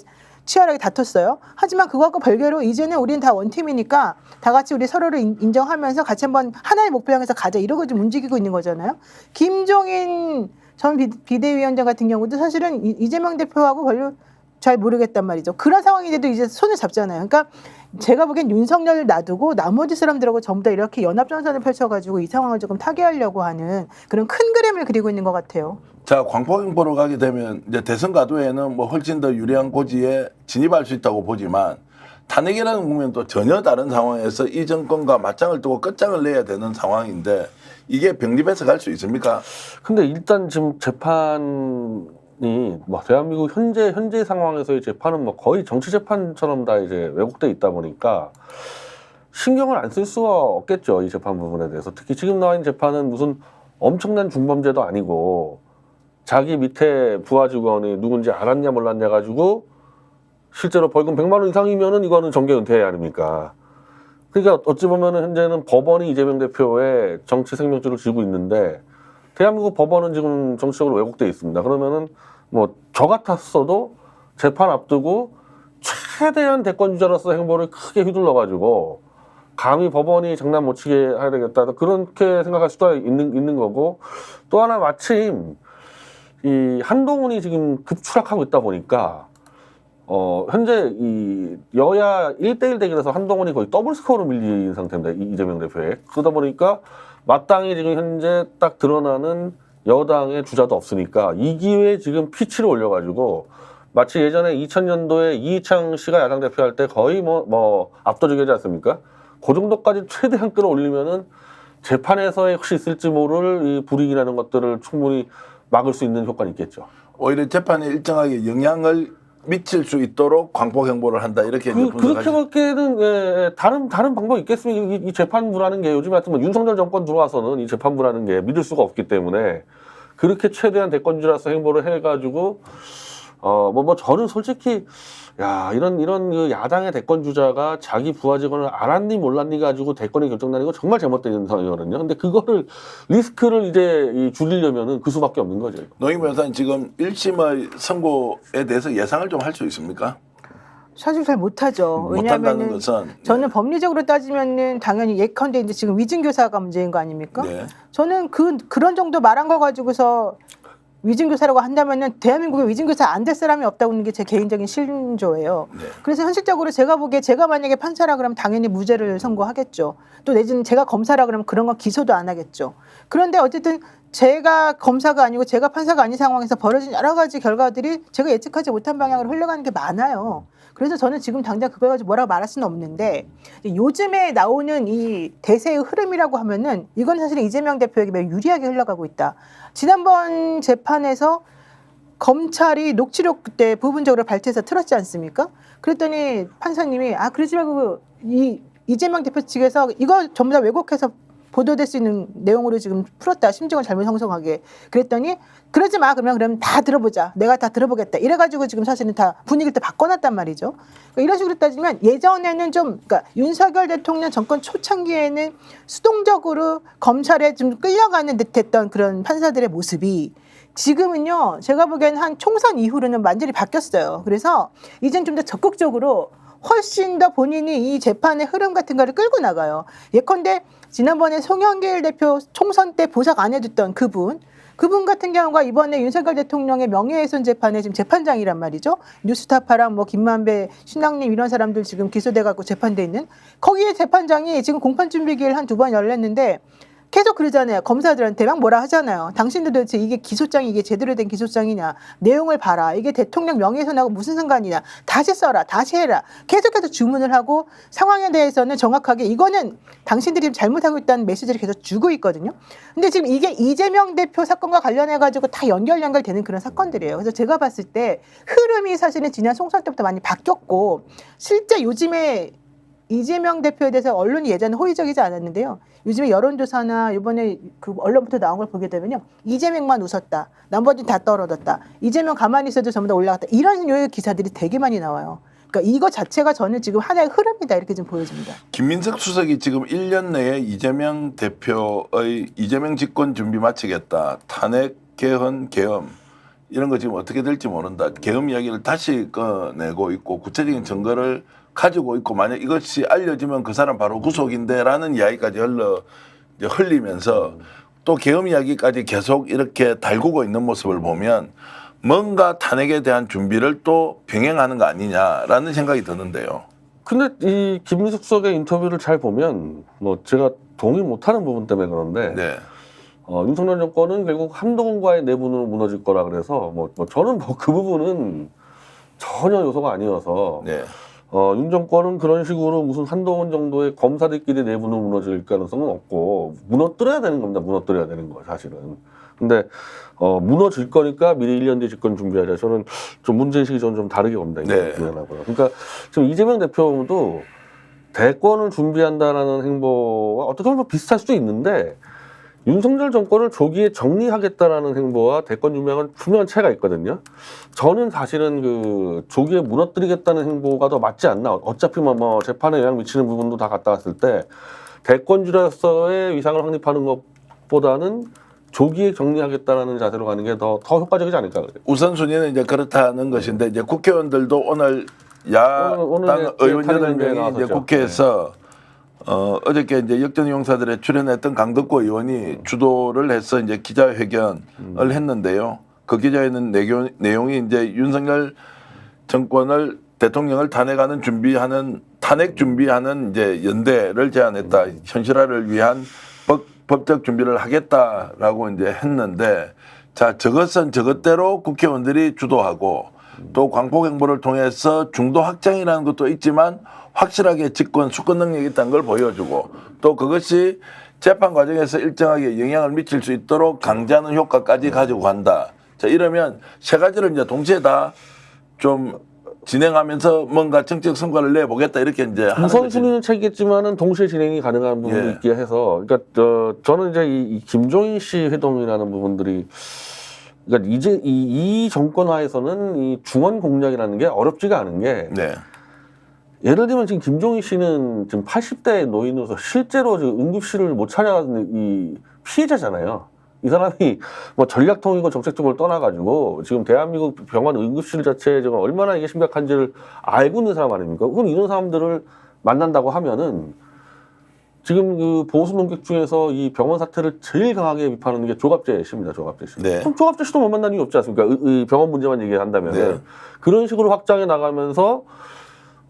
[SPEAKER 3] 치열하게 다퉜어요. 하지만 그거하고 별개로 이제는 우리는 다 원팀이니까 다 같이 우리 서로를 인정하면서 같이 한번 하나의 목표 향해서 가자 이러고 좀 움직이고 있는 거잖아요. 김종인 전 비대위원장 같은 경우도 사실은 이재명 대표하고 별로 잘 모르겠단 말이죠. 그런 상황인데도 이제 손을 잡잖아요. 그러니까 제가 보기엔 윤석열을 놔두고 나머지 사람들하고 전부 다 이렇게 연합전선을 펼쳐가지고 이 상황을 조금 타개하려고 하는 그런 큰 그림을 그리고 있는 것 같아요.
[SPEAKER 1] 자, 광폭행보로 가게 되면 이제 대선 가도에는 뭐 훨씬 더 유리한 고지에 진입할 수 있다고 보지만 탄핵이라는 국면도 전혀 다른 상황에서 이 정권과 맞짱을 뜨고 끝장을 내야 되는 상황인데 이게 병립해서 갈 수 있습니까?
[SPEAKER 4] 근데 일단 지금 재판이 뭐 대한민국 현재 상황에서의 재판은 뭐 거의 정치 재판처럼 다 이제 왜곡돼 있다 보니까 신경을 안 쓸 수가 없겠죠. 이 재판 부분에 대해서. 특히 지금 나와 있는 재판은 무슨 엄청난 중범죄도 아니고 자기 밑에 부하 직원이 누군지 알았냐 몰랐냐 가지고 실제로 벌금 100만 원 이상이면은 이거는 정계 은퇴 아닙니까? 그러니까 어찌 보면은 현재는 법원이 이재명 대표의 정치 생명줄을 쥐고 있는데 대한민국 법원은 지금 정치적으로 왜곡돼 있습니다. 그러면은 뭐 저 같았어도 재판 앞두고 최대한 대권 주자로서 행보를 크게 휘둘러가지고 감히 법원이 장난 못 치게 해야 되겠다 그렇게 생각할 수도 있는 거고 또 하나 마침 이 한동훈이 지금 급추락하고 있다 보니까 현재 이 여야 1대1 대결에서 한동훈이 거의 더블 스코어로 밀린 상태입니다. 이재명 대표에. 그러다 보니까 마땅히 지금 현재 딱 드러나는 여당의 주자도 없으니까 이 기회에 지금 피치를 올려가지고 마치 예전에 2000년도에 이희창 씨가 야당 대표할 때 거의 뭐 압도적이지 않습니까? 그 정도까지 최대한 끌어올리면은 재판에서의 혹시 있을지 모를 이 불이익이라는 것들을 충분히 막을 수 있는 효과는 있겠죠.
[SPEAKER 1] 오히려 재판에 일정하게 영향을 미칠 수 있도록 광복 행보를 한다 이렇게 이제 분석하시.
[SPEAKER 4] 그렇게밖에는 다른 방법이 있겠습니까? 이 재판부라는 게 요즘 같은 뭐 윤석열 정권 들어와서는 이 재판부라는 게 믿을 수가 없기 때문에 그렇게 최대한 대권주자로서 행보를 해가지고 저는 솔직히 이런 그 야당의 대권 주자가 자기 부하 직원을 알았니 몰랐니 가지고 대권이 결정나는 거 정말 잘못된 상황이거든요. 근데 그거를 리스크를 이제 줄이려면은 그 수밖에 없는 거죠.
[SPEAKER 1] 노영 변호사님 지금 1심의 선고에 대해서 예상을 좀 할 수 있습니까?
[SPEAKER 3] 사실 잘 못하죠.
[SPEAKER 1] 못한다는
[SPEAKER 3] 왜냐하면
[SPEAKER 1] 것은
[SPEAKER 3] 저는 법리적으로 따지면은 당연히 예컨대 이제 지금 위증교사가 문제인 거 아닙니까?
[SPEAKER 1] 네.
[SPEAKER 3] 저는 그런 정도 말한 거 가지고서 위증교사라고 한다면은 대한민국에 위증교사 안 될 사람이 없다고 하는 게 제 개인적인 신조예요.
[SPEAKER 1] 네.
[SPEAKER 3] 그래서 현실적으로 제가 보기에 제가 만약에 판사라 그러면 당연히 무죄를 선고하겠죠. 또 내지는 제가 검사라 그러면 그런 거 기소도 안 하겠죠. 그런데 어쨌든 제가 검사가 아니고 제가 판사가 아닌 상황에서 벌어진 여러 가지 결과들이 제가 예측하지 못한 방향으로 흘러가는 게 많아요. 그래서 저는 지금 당장 그걸 가지고 뭐라고 말할 수는 없는데 요즘에 나오는 이 대세의 흐름이라고 하면은 이건 사실 이재명 대표에게 매우 유리하게 흘러가고 있다. 지난번 재판에서 검찰이 녹취록 때 부분적으로 발췌해서 틀었지 않습니까? 그랬더니 판사님이 그러지 말고 이재명 대표 측에서 이거 전부 다 왜곡해서 보도될 수 있는 내용으로 지금 풀었다. 심증을 잘못 형성하게. 그랬더니 그러지 마. 그러면 다 들어보자. 내가 다 들어보겠다. 이래가지고 지금 사실은 다 분위기를 다 바꿔놨단 말이죠. 그러니까 이런 식으로 따지면 예전에는 그러니까 윤석열 대통령 정권 초창기에는 수동적으로 검찰에 좀 끌려가는 듯했던 그런 판사들의 모습이 지금은요. 제가 보기에는 한 총선 이후로는 완전히 바뀌었어요. 그래서 이젠 좀 더 적극적으로 훨씬 더 본인이 이 재판의 흐름 같은 거를 끌고 나가요. 예컨대 지난번에 송영길 대표 총선 때 보석 안 해줬던 그분 같은 경우가 이번에 윤석열 대통령의 명예훼손 재판에 지금 재판장이란 말이죠. 뉴스타파랑 뭐 김만배, 신랑님 이런 사람들 지금 기소돼갖고 재판돼 있는 거기에 재판장이 지금 공판 준비 기일 한 2번 열렸는데 계속 그러잖아요. 검사들한테 막 뭐라 하잖아요. 당신들 도대체 이게 기소장이 이게 제대로 된 기소장이냐. 내용을 봐라. 이게 대통령 명예훼손하고 무슨 상관이냐. 다시 써라. 다시 해라. 계속해서 주문을 하고 상황에 대해서는 정확하게 이거는 당신들이 잘못하고 있다는 메시지를 계속 주고 있거든요. 근데 지금 이게 이재명 대표 사건과 관련해가지고 다 연결되는 그런 사건들이에요. 그래서 제가 봤을 때 흐름이 사실은 지난 총선 때부터 많이 바뀌었고 실제 요즘에 이재명 대표에 대해서 언론이 예전에 호의적이지 않았는데요. 요즘에 여론조사나 이번에 그 언론부터 나온 걸 보게 되면요. 이재명만 웃었다. 나머지는 다 떨어졌다. 이재명 가만히 있어도 전부 다 올라갔다. 이런 류의 기사들이 되게 많이 나와요. 그러니까 이거 자체가 저는 지금 하나의 흐름이다 이렇게 좀 보여집니다.
[SPEAKER 1] 김민석 수석이 지금 1년 내에 이재명 대표의 이재명 집권 준비 마치겠다. 탄핵, 개헌, 계엄 이런 거 지금 어떻게 될지 모른다. 계엄 이야기를 다시 꺼내고 있고 구체적인 증거를 가지고 있고 만약 이것이 알려지면 그 사람 바로 구속인데라는 이야기까지 흘리면서 또 계엄 이야기까지 계속 이렇게 달구고 있는 모습을 보면 뭔가 탄핵에 대한 준비를 또 병행하는 거 아니냐라는 생각이 드는데요.
[SPEAKER 4] 근데 이 김민석 수석의 인터뷰를 잘 보면 뭐 제가 동의 못하는 부분 때문에 그런데
[SPEAKER 1] 네.
[SPEAKER 4] 윤석열 정권은 결국 한동훈과의 내분으로 무너질 거라 그래서 저는 그 부분은 전혀 요소가 아니어서
[SPEAKER 1] 네.
[SPEAKER 4] 윤 정권은 그런 식으로 무슨 한동훈 정도의 검사들끼리 내분으로 무너질 가능성은 없고 무너뜨려야 되는 겁니다. 무너뜨려야 되는 거 사실은. 근데 무너질 거니까 미리 1년 뒤 집권 준비하자. 저는 좀 문제의식이 좀 다르게 봅니다.
[SPEAKER 1] 네.
[SPEAKER 4] 그러니까 지금 이재명 대표도 대권을 준비한다라는 행보와 어떻게 보면 비슷할 수도 있는데 윤석열 정권을 조기에 정리하겠다라는 행보와 대권 준비하고는 분명한 차이가 있거든요. 저는 사실은 그 조기에 무너뜨리겠다는 행보가 더 맞지 않나. 어차피 뭐 재판에 영향 미치는 부분도 다 갔다 왔을 때 대권주자로서의 위상을 확립하는 것보다는 조기에 정리하겠다라는 자세로 가는 게 더 효과적이지 않을까 그래요.
[SPEAKER 1] 우선순위는 이제 그렇다는 것인데 이제 국회의원들도 오늘 야당 의원 8명이 이제 국회에서 어저께 이제 역전 용사들에 출연했던 강덕구 의원이 주도를 해서 이제 기자회견을 했는데요. 그 기자회견 내용이 이제 윤석열 정권을 대통령을 탄핵 준비하는 이제 연대를 제안했다. 현실화를 위한 법적 준비를 하겠다라고 이제 했는데 자 저것은 저것대로 국회의원들이 주도하고 또 광폭 행보를 통해서 중도 확장이라는 것도 있지만 확실하게 집권 수권 능력이 있다는 걸 보여주고 또 그것이 재판 과정에서 일정하게 영향을 미칠 수 있도록 강제하는 효과까지 가지고 간다. 자 이러면 세 가지를 이제 동시에 다 좀 진행하면서 뭔가 정책 성과를 내보겠다 이렇게 이제 하는 거지.
[SPEAKER 4] 우선순위는 차이겠지만은 동시에 진행이 가능한 부분도
[SPEAKER 1] 예.
[SPEAKER 4] 있게 해서 그러니까 저는 이제 이 김종인 씨 회동이라는 부분들이 그러니까 이제 이 정권 하에서는 이 중원 공략이라는 게 어렵지가 않은 게
[SPEAKER 1] 네.
[SPEAKER 4] 예를 들면 지금 김종인 씨는 지금 80대 노인으로서 실제로 지금 응급실을 못 찾아가는 이 피해자잖아요. 이 사람이 뭐 전략통이고 정책적으로 떠나가지고 지금 대한민국 병원 응급실 자체에 지금 얼마나 이게 심각한지를 알고 있는 사람 아닙니까? 그럼 이런 사람들을 만난다고 하면은 지금 그 보수 논객 중에서 이 병원 사태를 제일 강하게 비판하는 게 조갑재 씨입니다. 조갑재 씨.
[SPEAKER 1] 네.
[SPEAKER 4] 그럼 조갑재 씨도 못 만나는 이유 없지 않습니까? 이 병원 문제만 얘기한다면
[SPEAKER 1] 네.
[SPEAKER 4] 그런 식으로 확장해 나가면서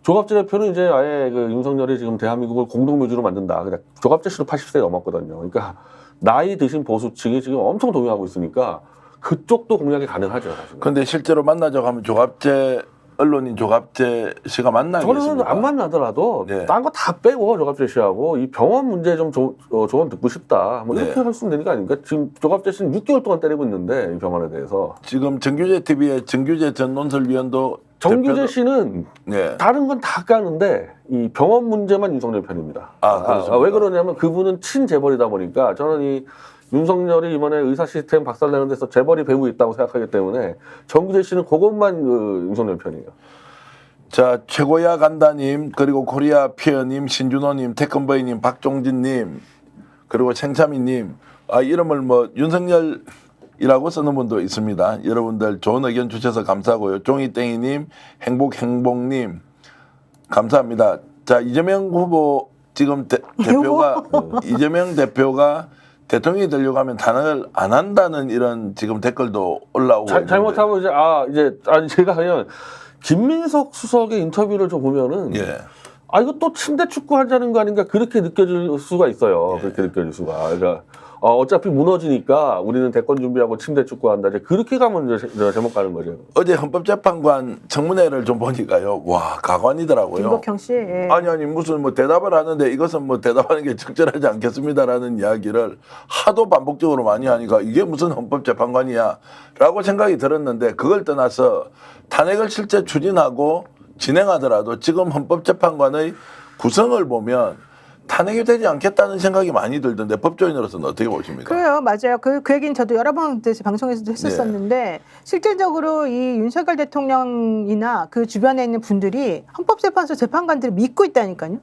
[SPEAKER 4] 조갑재 대표는 이제 아예 그 윤석열이 지금 대한민국을 공동묘지로 만든다. 그러니까 조갑재 씨도 80세 넘었거든요. 그러니까 나이 드신 보수층이 지금 엄청 동요하고 있으니까 그쪽도 공략이 가능하죠. 사실.
[SPEAKER 1] 근데 실제로 만나자고 하면 조갑재 언론인 조갑재 씨가 만나겠습니까?
[SPEAKER 4] 저는 안 만나더라도
[SPEAKER 1] 네.
[SPEAKER 4] 딴 거 다 빼고 조갑재 씨하고 이 병원 문제 좀 조언 듣고 싶다. 뭐 이렇게
[SPEAKER 1] 네.
[SPEAKER 4] 할 수 있는 거 아닙니까? 지금 조갑재 씨는 6개월 동안 때리고 있는데 이 병원에 대해서.
[SPEAKER 1] 지금 정규재 TV의 정규재 전 논설위원도
[SPEAKER 4] 정규재
[SPEAKER 1] 대표도-
[SPEAKER 4] 씨는
[SPEAKER 1] 네.
[SPEAKER 4] 다른 건 다 까는데 이 병원 문제만 윤석열 편입니다.
[SPEAKER 1] 그렇습니까?
[SPEAKER 4] 왜 그러냐면 그분은 친재벌이다 보니까 저는 이 윤석열이 이번에 의사 시스템 박살내는 데서 재벌이 배후 있다고 생각하기 때문에 정규재 씨는 그것만 그 윤석열 편이에요.
[SPEAKER 1] 자 최고야 간다님 그리고 코리아 피어님 신준호님 태권버이님 박종진님 그리고 챙차미님 이름을 뭐 윤석열이라고 쓰는 분도 있습니다. 여러분들 좋은 의견 주셔서 감사하고요. 종이땡이님 행복행복님 감사합니다. 자 이재명 후보 지금 대표가 이재명 대표가 대통령이 되려고 하면 단언을 안 한다는 이런 지금 댓글도 올라오고 있는데.
[SPEAKER 4] 잘못하면 제가 그냥 김민석 수석의 인터뷰를 좀 보면은
[SPEAKER 1] 예.
[SPEAKER 4] 이거 또 침대 축구 하자는 거 아닌가 그렇게 느껴질 수가 있어요. 그렇게 느껴질 수가. 그러니까 어차피 무너지니까 우리는 대권 준비하고 침대 축구 한다. 이제 그렇게 가면 이제 제목 가는 거죠.
[SPEAKER 1] 어제 헌법재판관 청문회를 좀 보니까요. 와 가관이더라고요.
[SPEAKER 3] 김덕형 씨. 예.
[SPEAKER 1] 아니 무슨 뭐 대답을 하는데 이것은 뭐 대답하는 게 적절하지 않겠습니다라는 이야기를 하도 반복적으로 많이 하니까 이게 무슨 헌법재판관이야라고 생각이 들었는데 그걸 떠나서 탄핵을 실제 추진하고 진행하더라도 지금 헌법재판관의 구성을 보면 탄핵이 되지 않겠다는 생각이 많이 들던데 법조인으로서는 어떻게 보십니까?
[SPEAKER 3] 그래요, 맞아요. 그 얘기는 저도 여러 번 방송에서도 했었었는데 실질적으로 이 윤석열 대통령이나 그 주변에 있는 분들이 헌법재판소 재판관들을 믿고 있다니까요.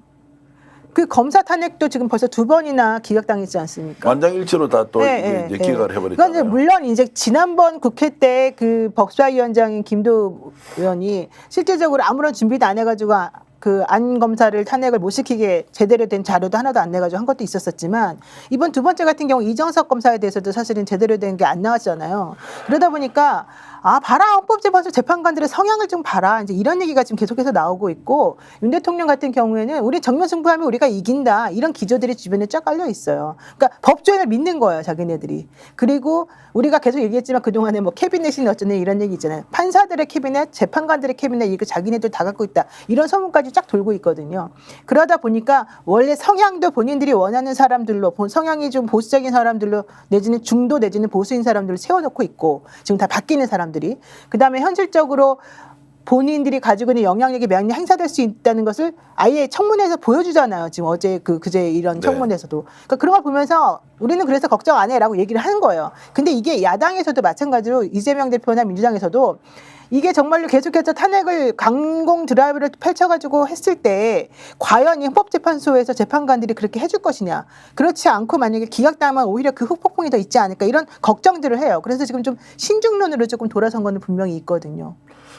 [SPEAKER 3] 그 검사 탄핵도 지금 벌써 2번이나 기각당했지 않습니까?
[SPEAKER 1] 완장일치로 다 또
[SPEAKER 3] 네,
[SPEAKER 1] 이제
[SPEAKER 3] 네,
[SPEAKER 1] 기각을
[SPEAKER 3] 네.
[SPEAKER 1] 해버렸잖아요.
[SPEAKER 3] 그러니까 이제 물론 이제 지난번 국회 때 그 법사위원장인 김도 의원이 실질적으로 아무런 준비도 안 해가지고 그 안 검사를 탄핵을 못 시키게 제대로 된 자료도 하나도 안 내가지고 한 것도 있었었지만 이번 2번째 같은 경우 이정석 검사에 대해서도 사실은 제대로 된 게 안 나왔잖아요. 그러다 보니까 봐라 헌법재판소 재판관들의 성향을 좀 봐라 이제 이런 얘기가 지금 계속해서 나오고 있고 윤 대통령 같은 경우에는 우리 정면 승부하면 우리가 이긴다 이런 기조들이 주변에 쫙 깔려 있어요. 그러니까 법조인을 믿는 거예요, 자기네들이. 그리고 우리가 계속 얘기했지만 그동안에 뭐 캐비넷이 어쩌네 이런 얘기 있잖아요. 판사들의 캐비넷, 재판관들의 캐비넷 이거 자기네들 다 갖고 있다 이런 소문까지 쫙 돌고 있거든요. 그러다 보니까 원래 성향도 본인들이 원하는 사람들로 성향이 좀 보수적인 사람들로 내지는 중도 내지는 보수인 사람들을 세워놓고 있고 지금 다 바뀌는 사람들이 그다음에 현실적으로 본인들이 가지고 있는 영향력이 많이 행사될 수 있다는 것을 아예 청문회에서 보여주잖아요. 지금 어제 그제 이런 청문회에서도. 그러니까 그런 걸 보면서 우리는 그래서 걱정 안 해라고 얘기를 하는 거예요. 근데 이게 야당에서도 마찬가지로 이재명 대표나 민주당에서도 이게 정말로 계속해서 탄핵을 강공 드라이브를 펼쳐가지고 했을 때 과연 이 헌법재판소에서 재판관들이 그렇게 해줄 것이냐. 그렇지 않고 만약에 기각당하면 오히려 그 후폭풍이 더 있지 않을까 이런 걱정들을 해요. 그래서 지금 좀 신중론으로 조금 돌아선 거는 분명히 있거든요.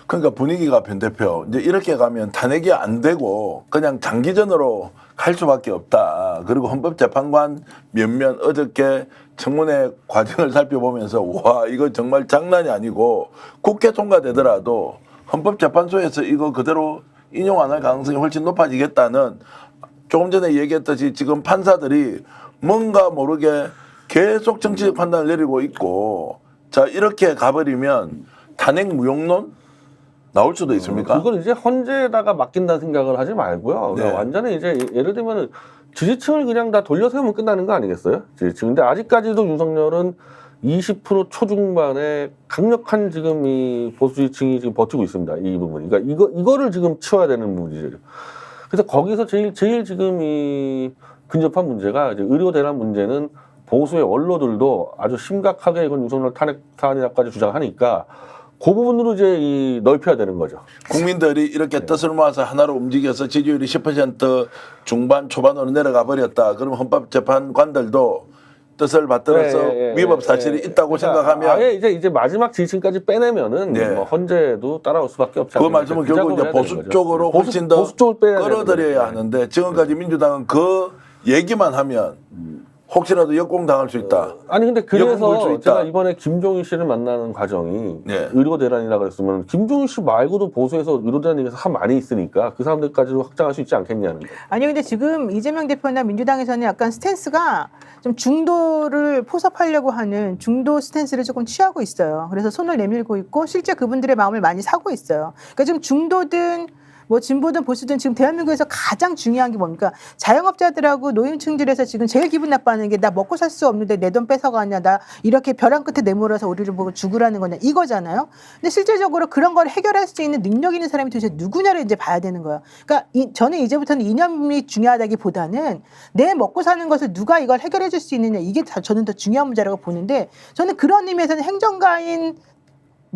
[SPEAKER 1] 그러니까 분위기가 변 대표 이제 이렇게 가면 탄핵이 안 되고 그냥 장기전으로 갈 수밖에 없다. 그리고 헌법재판관 몇몇 어저께 청문회 과정을 살펴보면서 와 이거 정말 장난이 아니고 국회 통과되더라도 헌법재판소에서 이거 그대로 인용 안 할 가능성이 훨씬 높아지겠다는 조금 전에 얘기했듯이 지금 판사들이 뭔가 모르게 계속 정치적 판단을 내리고 있고 자 이렇게 가버리면 탄핵 무용론 나올 수도 있습니까?
[SPEAKER 4] 그걸 이제 헌재에다가 맡긴다는 생각을 하지 말고요.
[SPEAKER 1] 네.
[SPEAKER 4] 완전히 이제 예를 들면 지지층을 그냥 다 돌려세우면 끝나는 거 아니겠어요? 지지층. 근데 아직까지도 윤석열은 20% 초중반의 강력한 지금 이 보수 지지층이 지금 버티고 있습니다. 이 부분이. 그러니까 이거를 지금 치워야 되는 부분이죠. 그래서 거기서 제일 지금 이 근접한 문제가 이제 의료 대란 문제는 보수의 원로들도 아주 심각하게 이건 윤석열 탄핵 사안이라까지 주장하니까 그 부분으로 이제 이 넓혀야 되는 거죠.
[SPEAKER 1] 국민들이 이렇게 뜻을 모아서 하나로 움직여서 지지율이 10% 중반 초반으로 내려가 버렸다. 그럼 헌법재판관들도 뜻을 받들어서 위법 사실이 있다고 생각하면
[SPEAKER 4] 아예 이제 마지막 지지층까지 빼내면은
[SPEAKER 1] 네.
[SPEAKER 4] 뭐 헌재도 따라올 수밖에 없지
[SPEAKER 1] 그
[SPEAKER 4] 않습니까?
[SPEAKER 1] 말씀은 결국 이제
[SPEAKER 4] 작업을 해야
[SPEAKER 1] 보수
[SPEAKER 4] 되는 거죠.
[SPEAKER 1] 쪽으로 훨씬 더
[SPEAKER 4] 보수 쪽을 빼야
[SPEAKER 1] 끌어들여야
[SPEAKER 4] 되는
[SPEAKER 1] 하는데 지금까지 민주당은 그 얘기만 하면 혹시라도 역공당할 수 있다.
[SPEAKER 4] 아니 근데
[SPEAKER 1] 역공 볼수
[SPEAKER 4] 그래서
[SPEAKER 1] 있다.
[SPEAKER 4] 제가 이번에 김종인 씨를 만나는 과정이
[SPEAKER 1] 네.
[SPEAKER 4] 의료 대란이라 그랬으면 김종인 씨 말고도 보수에서 의료 대란 얘기가 참 많이 있으니까 그 사람들까지도 확장할 수 있지 않겠냐는 거예요.
[SPEAKER 3] 아니 근데 지금 이재명 대표나 민주당에서는 약간 스탠스가 좀 중도를 포섭하려고 하는 중도 스탠스를 조금 취하고 있어요. 그래서 손을 내밀고 있고 실제 그분들의 마음을 많이 사고 있어요. 그러니까 지금 중도든 뭐 진보든 보수든 지금 대한민국에서 가장 중요한 게 뭡니까? 자영업자들하고 노인층들에서 지금 제일 기분 나빠하는 게 나 먹고 살 수 없는데 내 돈 뺏어가냐, 나 이렇게 벼랑 끝에 내몰아서 우리를 보고 죽으라는 거냐 이거잖아요. 근데 실질적으로 그런 걸 해결할 수 있는 능력 있는 사람이 도대체 누구냐를 이제 봐야 되는 거예요. 그러니까 저는 이제부터는 이념이 중요하다기보다는 내 먹고 사는 것을 누가 이걸 해결해 줄 수 있느냐 이게 저는 더 중요한 문제라고 보는데 저는 그런 의미에서는 행정가인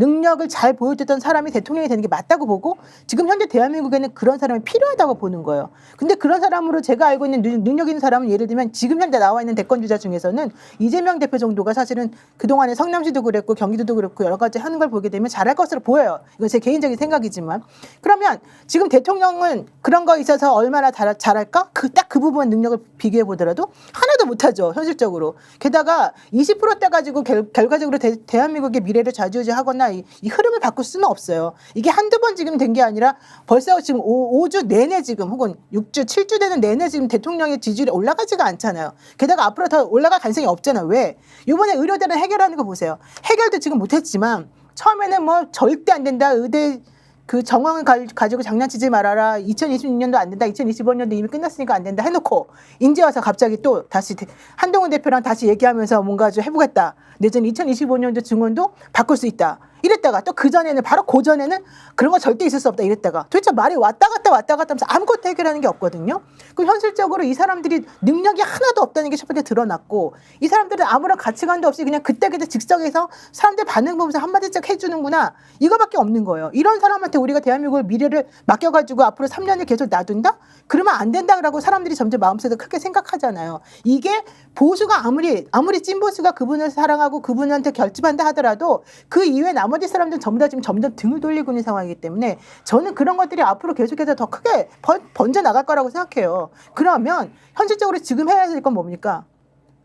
[SPEAKER 3] 능력을 잘 보여줬던 사람이 대통령이 되는 게 맞다고 보고 지금 현재 대한민국에는 그런 사람이 필요하다고 보는 거예요. 근데 그런 사람으로 제가 알고 있는 능력 있는 사람은 예를 들면 지금 현재 나와 있는 대권주자 중에서는 이재명 대표 정도가 사실은 그동안에 성남시도 그랬고 경기도도 그렇고 여러 가지 하는 걸 보게 되면 잘할 것으로 보여요. 이건 제 개인적인 생각이지만 그러면 지금 대통령은 그런 거 있어서 얼마나 잘할까? 딱 그 부분 능력을 비교해 보더라도 하나도 못하죠. 현실적으로. 게다가 20%대 가지고 결과적으로 대한민국의 미래를 좌지우지하거나 이 흐름을 바꿀 수는 없어요. 이게 한두 번 지금 된 게 아니라 벌써 지금 5주 내내 지금 혹은 6주, 7주 되는 내내 지금 대통령의 지지율이 올라가지가 않잖아요. 게다가 앞으로 더 올라갈 가능성이 없잖아요. 왜? 이번에 의료대란 해결하는 거 보세요. 해결도 지금 못했지만 처음에는 뭐 절대 안 된다. 의대 그 정황을 가지고 장난치지 말아라. 2026년도 안 된다. 2025년도 이미 끝났으니까 안 된다 해놓고 이제 와서 갑자기 또 다시 한동훈 대표랑 다시 얘기하면서 뭔가 좀 해보겠다. 내년 2025년도 증원도 바꿀 수 있다. 이랬다가 또 그전에는 바로 그전에는 그런 거 절대 있을 수 없다 이랬다가 도대체 말이 왔다 갔다 하면서 아무것도 해결하는 게 없거든요. 그럼 현실적으로 이 사람들이 능력이 하나도 없다는 게 첫 번째 드러났고 이 사람들은 아무런 가치관도 없이 그냥 그때그때 즉석에서 사람들 반응 보면서 한마디씩 해주는구나 이거밖에 없는 거예요. 이런 사람한테 우리가 대한민국의 미래를 맡겨가지고 앞으로 3년을 계속 놔둔다? 그러면 안 된다라고 사람들이 점점 마음속에 크게 생각하잖아요. 이게 보수가 아무리 찐보수가 그분을 사랑하고 그분한테 결집한다 하더라도 그 이외에 나머지 사람들은 전부 다 지금 점점 등을 돌리고 있는 상황이기 때문에 저는 그런 것들이 앞으로 계속해서 더 크게 번져 나갈 거라고 생각해요. 그러면 현실적으로 지금 해야 될 건 뭡니까?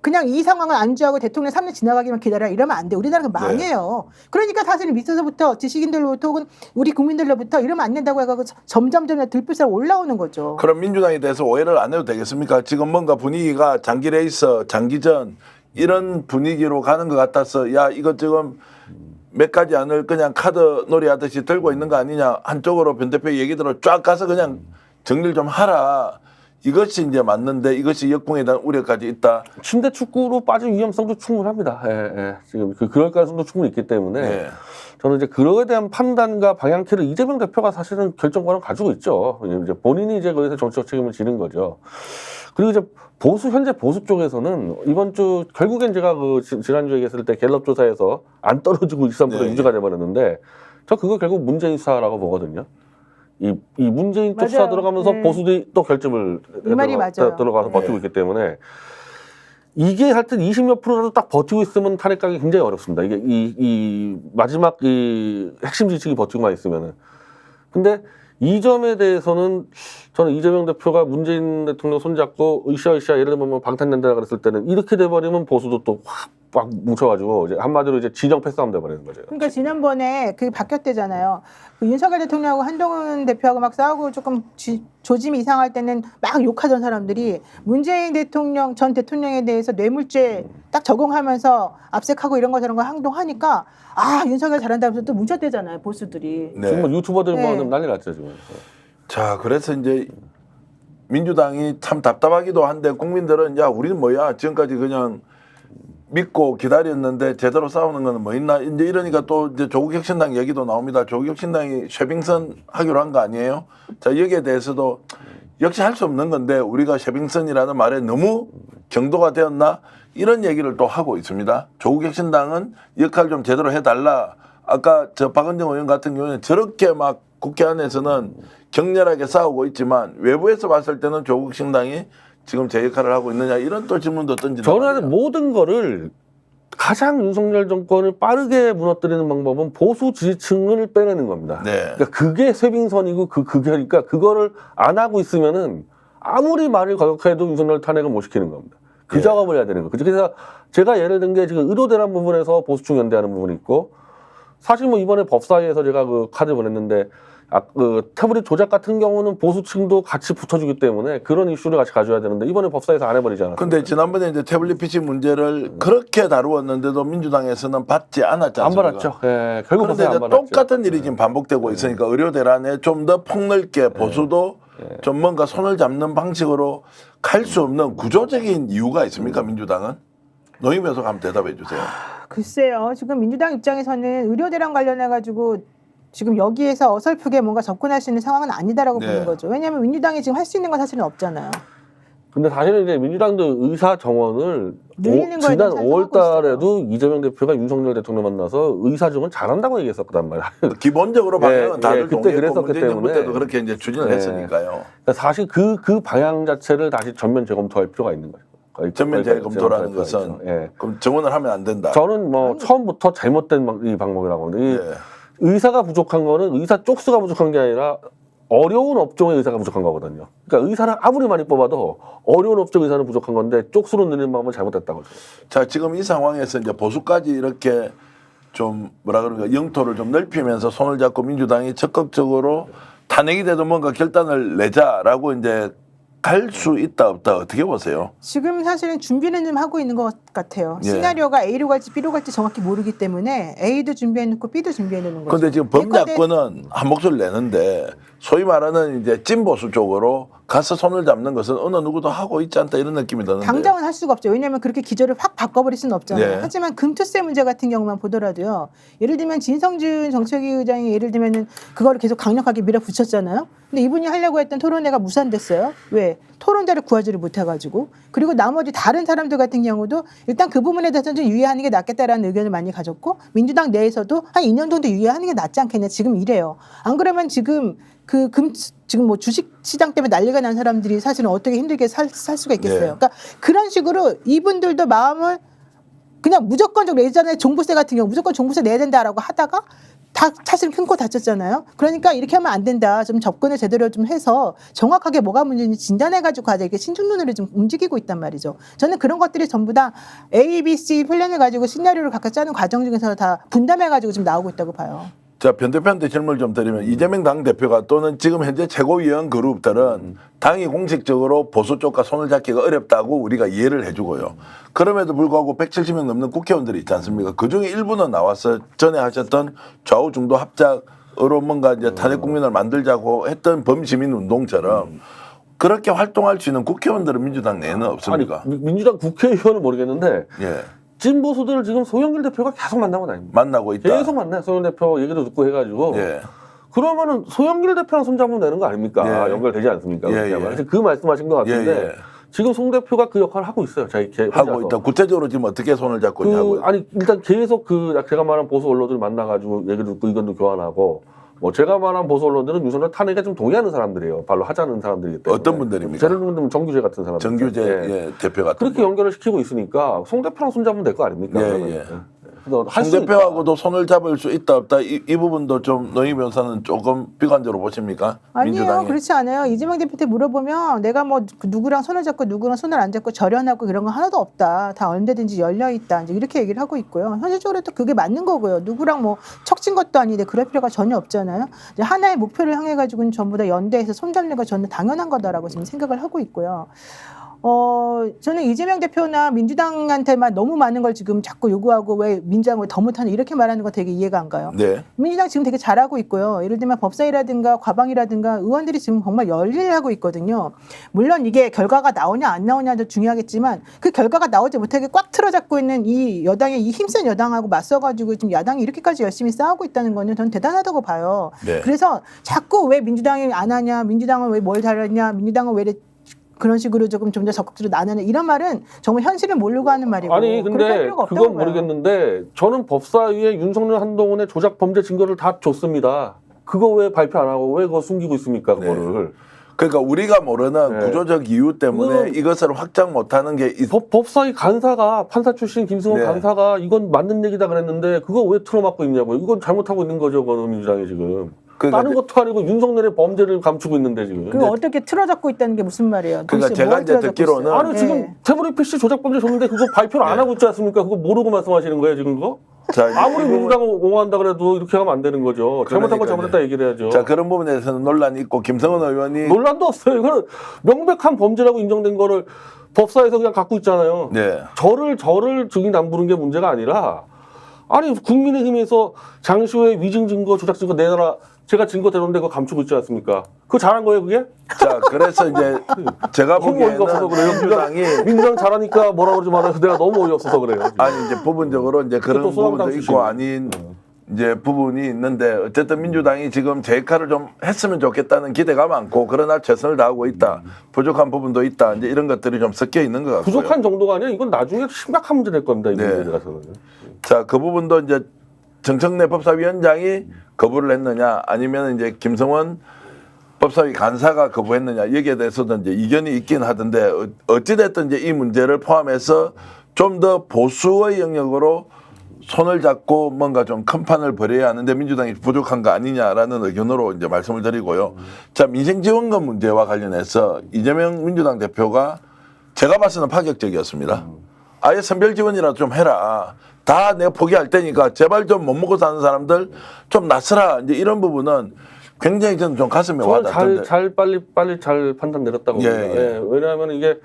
[SPEAKER 3] 그냥 이 상황을 안주하고 대통령 3년 지나가기만 기다려 이러면 안 돼. 우리나라가 망해요. 그러니까 사실은 밑에서부터 지식인들로부터 혹은 우리 국민들로부터 이러면 안 된다고 해가지고 점점 들불살 올라오는 거죠.
[SPEAKER 1] 그럼 민주당에 대해서 오해를 안 해도 되겠습니까? 지금 뭔가 분위기가 장기 레이서, 장기전 이런 분위기로 가는 것 같아서 야 이거 지금 몇 가지 안을 그냥 카드 놀이 하듯이 들고 있는 거 아니냐 한쪽으로 변 대표 얘기대로 쫙 가서 그냥 정리를 좀 하라. 이것이 이제 맞는데 이것이 역풍에 대한 우려까지 있다.
[SPEAKER 4] 침대 축구로 빠질 위험성도 충분합니다. 지금 그럴 가능성도 충분히 있기 때문에
[SPEAKER 1] 네.
[SPEAKER 4] 저는 이제 그거에 대한 판단과 방향키를 이재명 대표가 사실은 결정권을 가지고 있죠. 이제 본인이 이제 거기서 정치적 책임을 지는 거죠. 그리고 이제 현재 보수 쪽에서는 이번 주 결국엔 제가 그 지난주에 얘기했을 때 갤럽 조사에서 안 떨어지고 23%
[SPEAKER 1] 네.
[SPEAKER 4] 유지가 돼버렸는데 저 그거 결국 문재인 수사라고 보거든요. 이 문재인 쪽 수사
[SPEAKER 3] 맞아요.
[SPEAKER 4] 들어가면서
[SPEAKER 3] 네.
[SPEAKER 4] 보수들이 또 결집을
[SPEAKER 3] 이 말이 맞아요.
[SPEAKER 4] 들어가서 버티고
[SPEAKER 1] 네.
[SPEAKER 4] 있기 때문에 이게 하여튼 20몇 프로라도 딱 버티고 있으면 탄핵 가기 굉장히 어렵습니다. 이게 이 마지막 이 핵심 지식이 버티고만 있으면은. 근데 이 점에 대해서는 저는 이재명 대표가 문재인 대통령 손잡고 으쌰으쌰 예를 들면 뭐 방탄된다 그랬을 때는 이렇게 돼버리면 보수도 또 확 꽉 뭉쳐가지고 이제 한마디로 이제 진영 패싸움 돼버리는 거죠.
[SPEAKER 3] 그러니까 지난번에 그게 바뀌었대잖아요. 그 윤석열 대통령하고 한동훈 대표하고 막 싸우고 조금 조짐이 이상할 때는 막 욕하던 사람들이 문재인 대통령 전 대통령에 대해서 뇌물죄 딱 적용하면서 압색하고 이런 거 저런 거 행동하니까 아 윤석열 잘한다면서 또 뭉쳤대잖아요 보수들이.
[SPEAKER 1] 네.
[SPEAKER 4] 지금 뭐 유튜버들
[SPEAKER 3] 네.
[SPEAKER 4] 뭐 난리 났죠 지금.
[SPEAKER 1] 자, 그래서 이제 민주당이 참 답답하기도 한데 국민들은 야, 우리는 뭐야? 지금까지 그냥 믿고 기다렸는데 제대로 싸우는 거는 뭐 있나? 이제 이러니까 또 이제 조국혁신당 얘기도 나옵니다. 조국혁신당이 쉐빙선 하기로 한 거 아니에요? 자, 여기에 대해서도 역시 할 수 없는 건데 우리가 쉐빙선이라는 말에 너무 경도가 되었나? 이런 얘기를 또 하고 있습니다. 조국혁신당은 역할 좀 제대로 해달라. 아까 저 박은정 의원 같은 경우는 저렇게 막 국회 안에서는 격렬하게 싸우고 있지만 외부에서 봤을 때는 조국혁신당이 지금 제 역할을 하고 있느냐 이런 또 질문도 던지는
[SPEAKER 4] 저는 모든 거를 가장 윤석열 정권을 빠르게 무너뜨리는 방법은 보수 지지층을 빼내는 겁니다.
[SPEAKER 1] 네.
[SPEAKER 4] 그러니까 그게 쇄빙선이고 그러니까 그거를 안 하고 있으면은 아무리 말을 거역해도 윤석열 탄핵을 못 시키는 겁니다. 그
[SPEAKER 1] 예.
[SPEAKER 4] 작업을 해야 되는 거죠. 그래서 제가 예를 든 게 지금 의료대란 부분에서 보수층 연대하는 부분이 있고 사실 뭐 이번에 법사위에서 제가 그 카드 보냈는데 그 태블릿 조작 같은 경우는 보수층도 같이 붙어주기 때문에 그런 이슈를 같이 가져야 되는데 이번에 법사위에서 안 해버리지 않았어요.
[SPEAKER 1] 근데 지난번에 이제 태블릿 PC 문제를 그렇게 다루었는데도 민주당에서는 받지 않았지
[SPEAKER 4] 안
[SPEAKER 1] 않습니까?
[SPEAKER 4] 받았죠. 예, 결국
[SPEAKER 1] 그런데
[SPEAKER 4] 법사위 안
[SPEAKER 1] 이제
[SPEAKER 4] 받았죠.
[SPEAKER 1] 똑같은 일이 지금 반복되고 있으니까 의료 대란에 좀 더 폭넓게 보수도 좀 뭔가 손을 잡는 방식으로 갈 수 없는 구조적인 이유가 있습니까? 민주당은? 노임에서 한번 대답해 주세요.
[SPEAKER 3] 글쎄요. 지금 민주당 입장에서는 의료대란 관련해 가지고 지금 여기에서 어설프게 뭔가 접근할 수 있는 상황은 아니다라고
[SPEAKER 1] 네.
[SPEAKER 3] 보는 거죠. 왜냐하면 민주당이 지금 할 수 있는 건 사실은 없잖아요.
[SPEAKER 4] 근데 사실은 이제 민주당도 의사 정원을
[SPEAKER 3] 늘리는 거에
[SPEAKER 4] 지난
[SPEAKER 3] 대해서
[SPEAKER 4] 5월
[SPEAKER 3] 찬성하고
[SPEAKER 4] 달에도 이재명 대표가 윤석열 대통령 만나서 의사 정원 잘한다고 얘기했었단 말이야.
[SPEAKER 1] 기본적으로 방향은
[SPEAKER 4] 예,
[SPEAKER 1] 다들
[SPEAKER 4] 예, 그때
[SPEAKER 1] 동의했고
[SPEAKER 4] 그랬었기
[SPEAKER 1] 문재인 정부
[SPEAKER 4] 때문에.
[SPEAKER 1] 때도 그렇게 이제 추진을
[SPEAKER 4] 예.
[SPEAKER 1] 했으니까요.
[SPEAKER 4] 그러니까 사실 그 방향 자체를 다시 전면 재검토할 필요가 있는 거예요.
[SPEAKER 1] 전면 재검토라는
[SPEAKER 4] 필요가
[SPEAKER 1] 것은
[SPEAKER 4] 있죠. 예.
[SPEAKER 1] 그럼 정원을 하면 안 된다.
[SPEAKER 4] 저는 뭐 처음부터 잘못된 이 방법이라고 하는데 이
[SPEAKER 1] 예.
[SPEAKER 4] 의사가 부족한 거는 의사 쪽수가 부족한 게 아니라 어려운 업종의 의사가 부족한 거거든요. 그러니까 의사를 아무리 많이 뽑아도 어려운 업종 의사는 부족한 건데 쪽수로 늘리는 방법은 잘못됐다고 저는.
[SPEAKER 1] 자, 지금 이 상황에서 이제 보수까지 이렇게 좀 뭐라 그런가 영토를 좀 넓히면서 손을 잡고 민주당이 적극적으로 탄핵이 돼도 뭔가 결단을 내자라고 이제 갈 수 있다 없다 어떻게 보세요?
[SPEAKER 3] 지금 사실은 준비는 좀 하고 있는 것 같아요.
[SPEAKER 1] 예.
[SPEAKER 3] 시나리오가 A로 갈지 B로 갈지 정확히 모르기 때문에 A도 준비해놓고 B도 준비해놓는 거죠.
[SPEAKER 1] 그런데 지금 범야권은 한 목소리 내는데 소위 말하는 이제 진보수 쪽으로 가서 손을 잡는 것은 어느 누구도 하고 있지 않다 이런 느낌이 드는데.
[SPEAKER 3] 당장은 할 수가 없죠. 왜냐하면 그렇게 기조를 확 바꿔버릴 수는 없잖아요.
[SPEAKER 1] 네.
[SPEAKER 3] 하지만 금투세 문제 같은 경우만 보더라도요. 예를 들면 진성준 정책위 의장이 예를 들면은 그거를 계속 강력하게 밀어붙였잖아요. 근데 이분이 하려고 했던 토론회가 무산됐어요. 왜? 토론자를 구하지를 못해가지고. 그리고 나머지 다른 사람들 같은 경우도 일단 그 부분에 대해서는 좀 유예하는 게 낫겠다라는 의견을 많이 가졌고 민주당 내에서도 한 2년 정도 유예하는 게 낫지 않겠냐 지금 이래요. 안 그러면 지금 지금 뭐 주식 시장 때문에 난리가 난 사람들이 사실은 어떻게 힘들게 살 수가 있겠어요.
[SPEAKER 1] 네.
[SPEAKER 3] 그러니까 그런 식으로 이분들도 마음을 그냥 무조건적으로 예전에 종부세 같은 경우 무조건 종부세 내야 된다라고 하다가 다 사실 큰 코 다쳤잖아요. 그러니까 이렇게 하면 안 된다. 좀 접근을 제대로 좀 해서 정확하게 뭐가 문제인지 진단해가지고 가자. 이렇게 신중눈으로 좀 움직이고 있단 말이죠. 저는 그런 것들이 전부 다 A, B, C 플랜을 가지고 시나리오를 각각 짜는 과정 중에서 다 분담해가지고 지금 나오고 있다고 봐요.
[SPEAKER 1] 자, 변 대표한테 질문을 좀 드리면 이재명 당대표가 또는 지금 현재 최고위원 그룹들은 당이 공식적으로 보수 쪽과 손을 잡기가 어렵다고 우리가 이해를 해주고요. 그럼에도 불구하고 170명 넘는 국회의원들이 있지 않습니까? 그중에 일부는 나와서 전에 하셨던 좌우 중도 합작으로 뭔가 이제 탄핵 국민을 만들자고 했던 범시민 운동처럼 그렇게 활동할 수 있는 국회의원들은 민주당 내에는 없습니까?
[SPEAKER 4] 아니 민주당 국회의원은 모르겠는데
[SPEAKER 1] 예,
[SPEAKER 4] 진보수들을 지금 소영길 대표가 계속 만나고 다닙니다.
[SPEAKER 1] 만나고 있다.
[SPEAKER 4] 계속 만나요. 소영길 대표 얘기도 듣고 해가지고.
[SPEAKER 1] 예.
[SPEAKER 4] 그러면은 소영길 대표랑 손잡으면 되는 거 아닙니까?
[SPEAKER 1] 예.
[SPEAKER 4] 연결되지 않습니까?
[SPEAKER 1] 예,
[SPEAKER 4] 그렇게
[SPEAKER 1] 예.
[SPEAKER 4] 하면. 그래서 그 말씀하신 것 같은데
[SPEAKER 1] 예, 예.
[SPEAKER 4] 지금 송 대표가 그 역할을 하고 있어요. 자기
[SPEAKER 1] 하고 있다. 구체적으로 지금 어떻게 손을 잡고 있냐고요?
[SPEAKER 4] 아니 일단 계속 제가 말한 보수 언론들 만나가지고 얘기를 듣고 의견도 교환하고 뭐 제가 말한 보수 언론들은 윤석열 탄핵에 좀 동의하는 사람들이에요. 발로 하자는 사람들이기 때문에.
[SPEAKER 1] 어떤 분들입니까?
[SPEAKER 4] 예를 들면 정규재 같은 사람들.
[SPEAKER 1] 정규재
[SPEAKER 4] 예.
[SPEAKER 1] 예, 대표 같은
[SPEAKER 4] 그렇게
[SPEAKER 1] 분.
[SPEAKER 4] 연결을 시키고 있으니까 송 대표랑 손잡으면 될 거 아닙니까?
[SPEAKER 1] 예,
[SPEAKER 4] 그러면.
[SPEAKER 1] 예.
[SPEAKER 4] 할
[SPEAKER 1] 송
[SPEAKER 4] 수
[SPEAKER 1] 대표하고도 손을 잡을 수 있다 없다 이 부분도 좀 노영희 변호사는 조금 비관적으로 보십니까?
[SPEAKER 3] 아니에요.
[SPEAKER 1] 민주당이.
[SPEAKER 3] 그렇지 않아요. 이재명 대표한테 물어보면 내가 뭐 누구랑 손을 잡고 누구랑 손을 안 잡고 절연하고 그런 거 하나도 없다. 다 언제든지 열려 있다. 이제 이렇게 얘기를 하고 있고요. 현실적으로 또 그게 맞는 거고요. 누구랑 뭐 척진 것도 아닌데 그럴 필요가 전혀 없잖아요. 이제 하나의 목표를 향해 가지고는 전부 다 연대해서 손잡는 거 저는 당연한 거다라고 지금 생각을 하고 있고요. 저는 이재명 대표나 민주당한테만 너무 많은 걸 지금 자꾸 요구하고 왜 민주당을 더 못하는 이렇게 말하는 거 되게 이해가 안 가요.
[SPEAKER 1] 네.
[SPEAKER 3] 민주당 지금 되게 잘하고 있고요. 예를 들면 법사위라든가 과방이라든가 의원들이 지금 정말 열일하고 있거든요. 물론 이게 결과가 나오냐 안 나오냐도 중요하겠지만 그 결과가 나오지 못하게 꽉 틀어잡고 있는 이 여당의 이 힘센 여당하고 맞서가지고 지금 야당이 이렇게까지 열심히 싸우고 있다는 거는 저는 대단하다고 봐요.
[SPEAKER 1] 네.
[SPEAKER 3] 그래서 자꾸 왜 민주당이 안 하냐, 민주당은 왜 뭘 잘했냐, 민주당은 왜 이래 그런 식으로 조금 좀 더 적극적으로 나누는 이런 말은 정말 현실을 모르고 하는 말이고
[SPEAKER 4] 아니
[SPEAKER 3] 그렇게 할
[SPEAKER 4] 근데
[SPEAKER 3] 필요가 없다고
[SPEAKER 4] 그건
[SPEAKER 3] 봐요.
[SPEAKER 4] 모르겠는데 저는 법사위에 윤석열 한동훈의 조작 범죄 증거를 다 줬습니다. 그거 왜 발표 안 하고 왜 그거 숨기고 있습니까? 그거를.
[SPEAKER 1] 그러니까 우리가 모르는
[SPEAKER 4] 네.
[SPEAKER 1] 구조적 이유 때문에
[SPEAKER 4] 그거는-
[SPEAKER 1] 이것을 확장 못하는 게
[SPEAKER 4] 법사위 간사가 판사 출신 김승원
[SPEAKER 1] 네.
[SPEAKER 4] 간사가 이건 맞는 얘기다 그랬는데 그거 왜 틀어막고 있냐고요. 이건 잘못하고 있는 거죠. 그거는 민주당이 지금.
[SPEAKER 1] 그러니까
[SPEAKER 4] 다른 것도 아니고 윤석열의 범죄를 감추고 있는데 지금.
[SPEAKER 3] 그 어떻게 틀어잡고 있다는 게 무슨 말이에요?
[SPEAKER 1] 그러니까
[SPEAKER 3] 도대체
[SPEAKER 1] 제가
[SPEAKER 3] 뭘
[SPEAKER 1] 이제
[SPEAKER 3] 틀어잡고
[SPEAKER 1] 듣기로는
[SPEAKER 3] 있어요?
[SPEAKER 4] 아니 지금
[SPEAKER 3] 예.
[SPEAKER 4] 태블릿 PC 조작 범죄 줬는데 그거 발표를 안
[SPEAKER 1] 네.
[SPEAKER 4] 하고 있지 않습니까? 그거 모르고 말씀하시는 거예요 지금 그거?
[SPEAKER 1] 자,
[SPEAKER 4] 아무리
[SPEAKER 1] 이 부분-
[SPEAKER 4] 민주당을 옹호한다 그래도 이렇게 하면 안 되는 거죠. 잘못한 건
[SPEAKER 1] 그러니까요.
[SPEAKER 4] 잘못했다 얘기를 해야죠.
[SPEAKER 1] 자 그런 부분에 대해서는 논란이 있고 김성원 의원이
[SPEAKER 4] 논란도 없어요. 이거는 명백한 범죄라고 인정된 거를 법사에서 그냥 갖고 있잖아요.
[SPEAKER 1] 네.
[SPEAKER 4] 저를 증인 남부른 게 문제가 아니라 아니 국민의힘에서 장시호의 위증 증거, 조작 증거 내놔라. 제가 증거 대놓는데 그거 감추고 있지 않습니까? 그거 잘한 거예요 그게?
[SPEAKER 1] 자 그래서 이제 제가
[SPEAKER 4] 너무 어이가 없어서
[SPEAKER 1] 보기에는
[SPEAKER 4] 그래요.
[SPEAKER 1] 민주당이
[SPEAKER 4] 민주당 잘하니까 뭐라 그러지 말아요. 내가 너무 어이없어서 그래요. 지금.
[SPEAKER 1] 아니 이제 부분적으로 이제 그런
[SPEAKER 4] 또 소방당
[SPEAKER 1] 부분도 있고
[SPEAKER 4] 출신이에요.
[SPEAKER 1] 아닌 이제 부분이 있는데 어쨌든 민주당이 지금 제 역할을 좀 했으면 좋겠다는 기대가 많고 그러나 최선을 다하고 있다. 부족한 부분도 있다. 이제 이런 것들이 좀 섞여 있는 것 같고요.
[SPEAKER 4] 부족한 정도가 아니라 이건 나중에 심각한 문제 될 겁니다. 이
[SPEAKER 1] 네.
[SPEAKER 4] 문제에 대해서는.
[SPEAKER 1] 자, 그 부분도 이제 정청래 법사위원장이 거부를 했느냐 아니면 이제 김성원 법사위 간사가 거부했느냐 여기에 대해서도 이제 이견이 있긴 하던데 어찌됐든 이제 이 문제를 포함해서 좀 더 보수의 영역으로 손을 잡고 뭔가 좀 큰 판을 벌여야 하는데 민주당이 부족한 거 아니냐라는 의견으로 이제 말씀을 드리고요. 자, 민생지원금 문제와 관련해서 이재명 민주당 대표가 제가 봐서는 파격적이었습니다. 아예 선별 지원이라도 좀 해라. 다 내가 포기할 테니까 제발 좀 못 먹고 사는 사람들 좀 낫으라. 이제 이런 부분은 굉장히 저는 좀 가슴에 와닿던데.
[SPEAKER 4] 저는 빨리 잘 판단 내렸다고
[SPEAKER 1] 예,
[SPEAKER 4] 봅니다.
[SPEAKER 1] 예.
[SPEAKER 4] 예, 왜냐하면 이게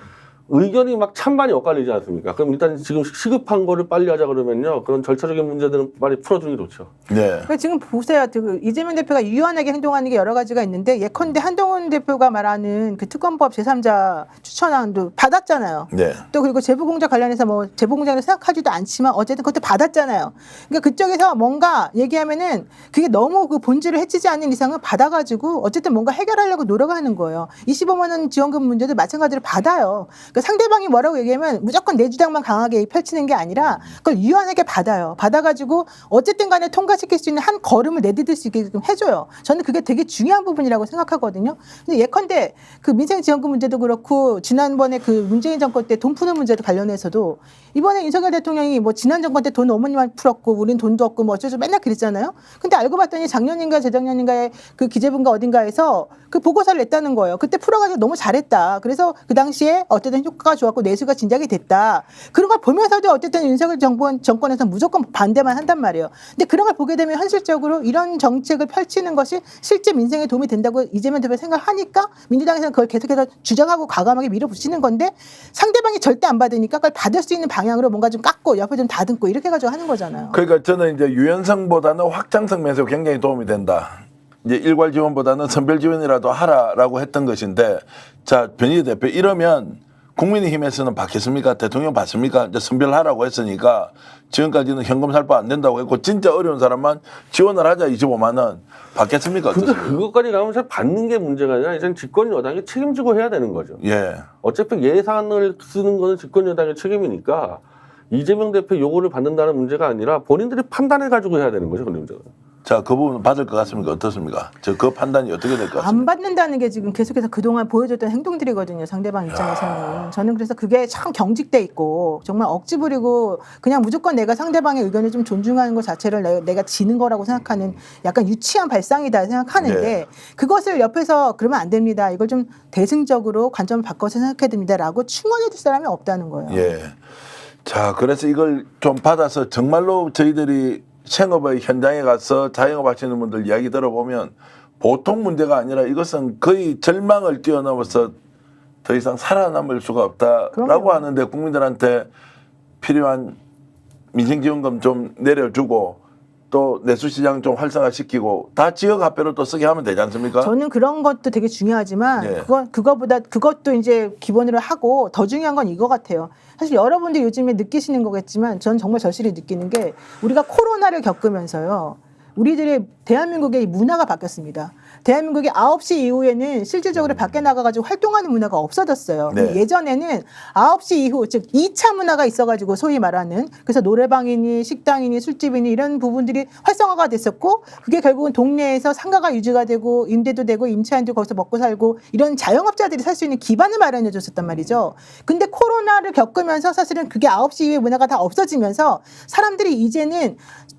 [SPEAKER 4] 의견이 막 찬반이 엇갈리지 않습니까? 그럼 일단 지금 시급한 거를 빨리 하자 그러면요. 그런 절차적인 문제들은 빨리 풀어주는 게 좋죠.
[SPEAKER 1] 네.
[SPEAKER 3] 그러니까 지금 보세요. 그 이재명 대표가 유연하게 행동하는 게 여러 가지가 있는데 예컨대 한동훈 대표가 말하는 그 특검법 제3자 추천안도 받았잖아요.
[SPEAKER 1] 네.
[SPEAKER 3] 또 그리고 제보공작 관련해서 뭐 제보공작을 생각하지도 않지만 어쨌든 그것도 받았잖아요. 그러니까 그쪽에서 뭔가 얘기하면은 그게 너무 그 본질을 해치지 않는 이상은 받아가지고 어쨌든 뭔가 해결하려고 노력하는 거예요. 25만 원 지원금 문제도 마찬가지로 받아요. 그러니까 상대방이 뭐라고 얘기하면 무조건 내 주장만 강하게 펼치는 게 아니라 그걸 유연하게 받아요. 받아가지고 어쨌든 간에 통과시킬 수 있는 한 걸음을 내디딜 수 있게끔 해줘요. 저는 그게 되게 중요한 부분이라고 생각하거든요. 근데 예컨대 그 민생지원금 문제도 그렇고 지난번에 그 문재인 정권 때 돈 푸는 문제도 관련해서도 이번에 윤석열 대통령이 뭐 지난 정권 때 돈 어머니만 풀었고 우린 돈도 없고 뭐 어쩌고 맨날 그랬잖아요. 근데 알고 봤더니 작년인가 재작년인가에 그 기재부인가 어딘가에서 그 보고서를 냈다는 거예요. 그때 풀어가지고 너무 잘했다. 그래서 그 당시에 어쨌든 효과가 좋았고 내수가 진작이 됐다. 그런 걸 보면서도 어쨌든 윤석열 정권에서 무조건 반대만 한단 말이에요. 근데 그런 걸 보게 되면 현실적으로 이런 정책을 펼치는 것이 실제 민생에 도움이 된다고 이재명 대표가 생각하니까 민주당에서는 그걸 계속해서 주장하고 과감하게 밀어붙이는 건데 상대방이 절대 안 받으니까 그걸 받을 수 있는 방향으로 뭔가 좀 깎고 옆에 좀 다듬고 이렇게 해가지고 하는 거잖아요.
[SPEAKER 1] 그러니까 저는 이제 유연성보다는 확장성 면에서 굉장히 도움이 된다. 이제 일괄 지원보다는 선별 지원이라도 하라라고 했던 것인데 자, 변희재 대표 이러면 국민의힘에서는 받겠습니까? 대통령 받습니까? 이제 선별하라고 했으니까 지금까지는 현금 살포 안 된다고 했고 진짜 어려운 사람만 지원을 하자 25만 원 받겠습니까?
[SPEAKER 4] 근데
[SPEAKER 1] 어떻습니까?
[SPEAKER 4] 그것까지 가면 잘 받는 게 문제가 아니라 이제 집권 여당이 책임지고 해야 되는 거죠.
[SPEAKER 1] 예.
[SPEAKER 4] 어차피 예산을 쓰는 거는 집권 여당의 책임이니까 이재명 대표 요구를 받는다는 문제가 아니라 본인들이 판단해 가지고 해야 되는 거죠. 그 문제가.
[SPEAKER 1] 자, 그 부분 받을 것 같습니까? 어떻습니까? 그 판단이 어떻게 될 것
[SPEAKER 3] 안
[SPEAKER 1] 같습니까?
[SPEAKER 3] 받는다는 게 지금 계속해서 그동안 보여줬던 행동들이거든요. 상대방 입장에서는. 저는 그래서 그게 참 경직돼 있고 정말 억지 부리고 그냥 무조건 내가 상대방의 의견을 좀 존중하는 것 자체를 내가 지는 거라고 생각하는 약간 유치한 발상이다 생각하는데
[SPEAKER 1] 네.
[SPEAKER 3] 그것을 옆에서 그러면 안 됩니다. 이걸 좀 대승적으로 관점을 바꿔서 생각해야 됩니다라고 충원해 줄 사람이 없다는 거예요.
[SPEAKER 1] 예. 자, 그래서 이걸 좀 받아서 정말로 저희들이 생업의 현장에 가서 자영업 하시는 분들 이야기 들어보면 보통 문제가 아니라 이것은 거의 절망을 뛰어넘어서 더 이상 살아남을 수가 없다라고
[SPEAKER 3] 그럼요.
[SPEAKER 1] 하는데 국민들한테 필요한 민생지원금 좀 내려주고 또 내수시장 좀 활성화시키고 다 지역 화폐로 또 쓰게 하면 되지 않습니까?
[SPEAKER 3] 저는 그런 것도 되게 중요하지만
[SPEAKER 1] 예.
[SPEAKER 3] 그거보다 그것도 이제 기본으로 하고 더 중요한 건 이거 같아요. 사실 여러분들 요즘에 느끼시는 거겠지만 전 정말 절실히 느끼는 게 우리가 코로나를 겪으면서요. 우리들의 대한민국의 문화가 바뀌었습니다. 대한민국이 9시 이후에는 실질적으로 밖에 나가가지고 활동하는 문화가 없어졌어요.
[SPEAKER 1] 네.
[SPEAKER 3] 예전에는 9시 이후, 즉 2차 문화가 있어가지고 소위 말하는 그래서 노래방이니 식당이니 술집이니 이런 부분들이 활성화가 됐었고 그게 결국은 동네에서 상가가 유지가 되고 임대도 되고 임차인도 거기서 먹고 살고 이런 자영업자들이 살 수 있는 기반을 마련해 줬었단 말이죠. 근데 코로나를 겪으면서 사실은 그게 9시 이후의 문화가 다 없어지면서 사람들이 이제는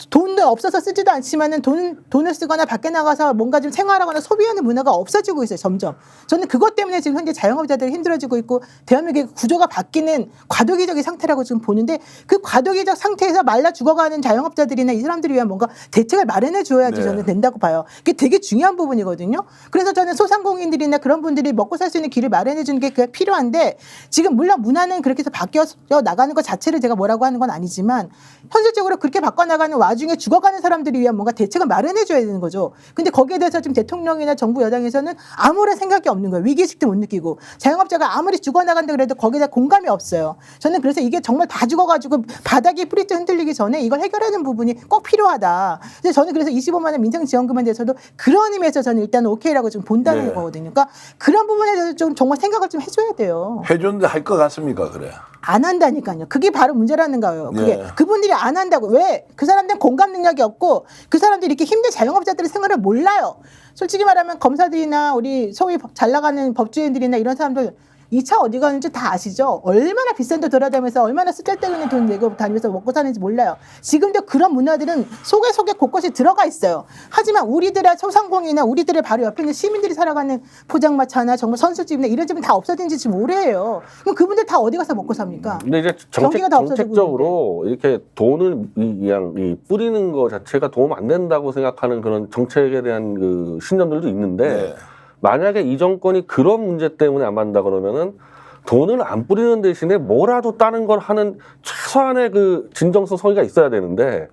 [SPEAKER 3] 돈도 없어서 쓰지도 않지만은 돈을 쓰거나 밖에 나가서 뭔가 좀 생활하거나 소비하는 문화가 없어지고 있어요, 점점. 저는 그것 때문에 지금 현재 자영업자들이 힘들어지고 있고 대한민국의 구조가 바뀌는 과도기적인 상태라고 지금 보는데 그 과도기적 상태에서 말라 죽어가는 자영업자들이나 이 사람들을 위한 뭔가 대책을 마련해 줘야지
[SPEAKER 1] 네.
[SPEAKER 3] 저는 된다고 봐요. 그게 되게 중요한 부분이거든요. 그래서 저는 소상공인들이나 그런 분들이 먹고 살 수 있는 길을 마련해 주는 게 그게 필요한데 지금 물론 문화는 그렇게 해서 바뀌어 나가는 것 자체를 제가 뭐라고 하는 건 아니지만 현실적으로 그렇게 바꿔 나가는 와중에 죽어가는 사람들을 위한 뭔가 대책을 마련해 줘야 되는 거죠. 근데 거기에 대해서 지금 대통령이나 정부 여당에서는 아무런 생각이 없는 거예요. 위기의식도 못 느끼고 자영업자가 아무리 죽어나간다 그래도 거기에 대한 공감이 없어요. 저는 그래서 이게 정말 다 죽어가지고 바닥이 뿌리째 흔들리기 전에 이걸 해결하는 부분이 꼭 필요하다. 그래서 저는 그래서 25만 원 민생지원금에 대해서도 그런 의미에서 저는 일단 오케이라고 좀 본다는
[SPEAKER 1] 네.
[SPEAKER 3] 거거든요. 그러니까 그런 부분에 대해서 좀 정말 생각을 좀 해줘야 돼요.
[SPEAKER 1] 해주는데 할 것 같습니까? 그래.
[SPEAKER 3] 안 한다니까요. 그게 바로 문제라는 거예요. 그게
[SPEAKER 1] 예.
[SPEAKER 3] 그분들이 안 한다고. 왜? 그 사람들은 공감 능력이 없고 그 사람들이 이렇게 힘든 자영업자들의 생활을 몰라요. 솔직히 말하면 검사들이나 우리 소위 잘 나가는 법조인들이나 이런 사람들 2차 어디 가는지 다 아시죠? 얼마나 비싼 데 돌아다니면서 얼마나 쓸데없는 돈 내고 다니면서 먹고 사는지 몰라요. 지금도 그런 문화들은 속에 곳곳이 들어가 있어요. 하지만 우리들의 소상공인이나 우리들의 바로 옆에 있는 시민들이 살아가는 포장마차나 정말 선술집이나 이런 집은 다 없어진 지 지금 오래예요. 그럼 그분들 다 어디 가서 먹고 삽니까?
[SPEAKER 4] 근데 이제
[SPEAKER 3] 경기가 다 없어지고
[SPEAKER 4] 정책적으로 이렇게 돈을 그냥 뿌리는 거 자체가 도움 안 된다고 생각하는 그런 정책에 대한 그 신념들도 있는데
[SPEAKER 1] 네.
[SPEAKER 4] 만약에 이 정권이 그런 문제 때문에 안 받는다 그러면은 돈을 안 뿌리는 대신에 뭐라도 다른 걸 하는 최소한의 그 진정성 성의가 있어야 되는데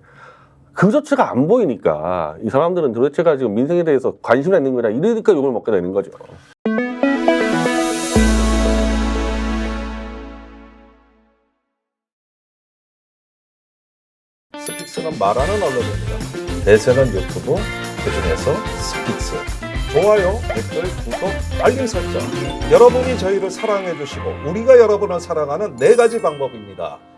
[SPEAKER 4] 그 조치가 안 보이니까 이 사람들은 도대체가 지금 민생에 대해서 관심이 있는 거냐 이러니까 욕을 먹게 되는 거죠.
[SPEAKER 5] 스픽스가 말하는 언론입니다. 대세는 유튜브, 그중에서 스픽스. 좋아요, 댓글, 구독, 알림 설정. 여러분이 저희를 사랑해 주시고 우리가 여러분을 사랑하는 4가지 방법입니다.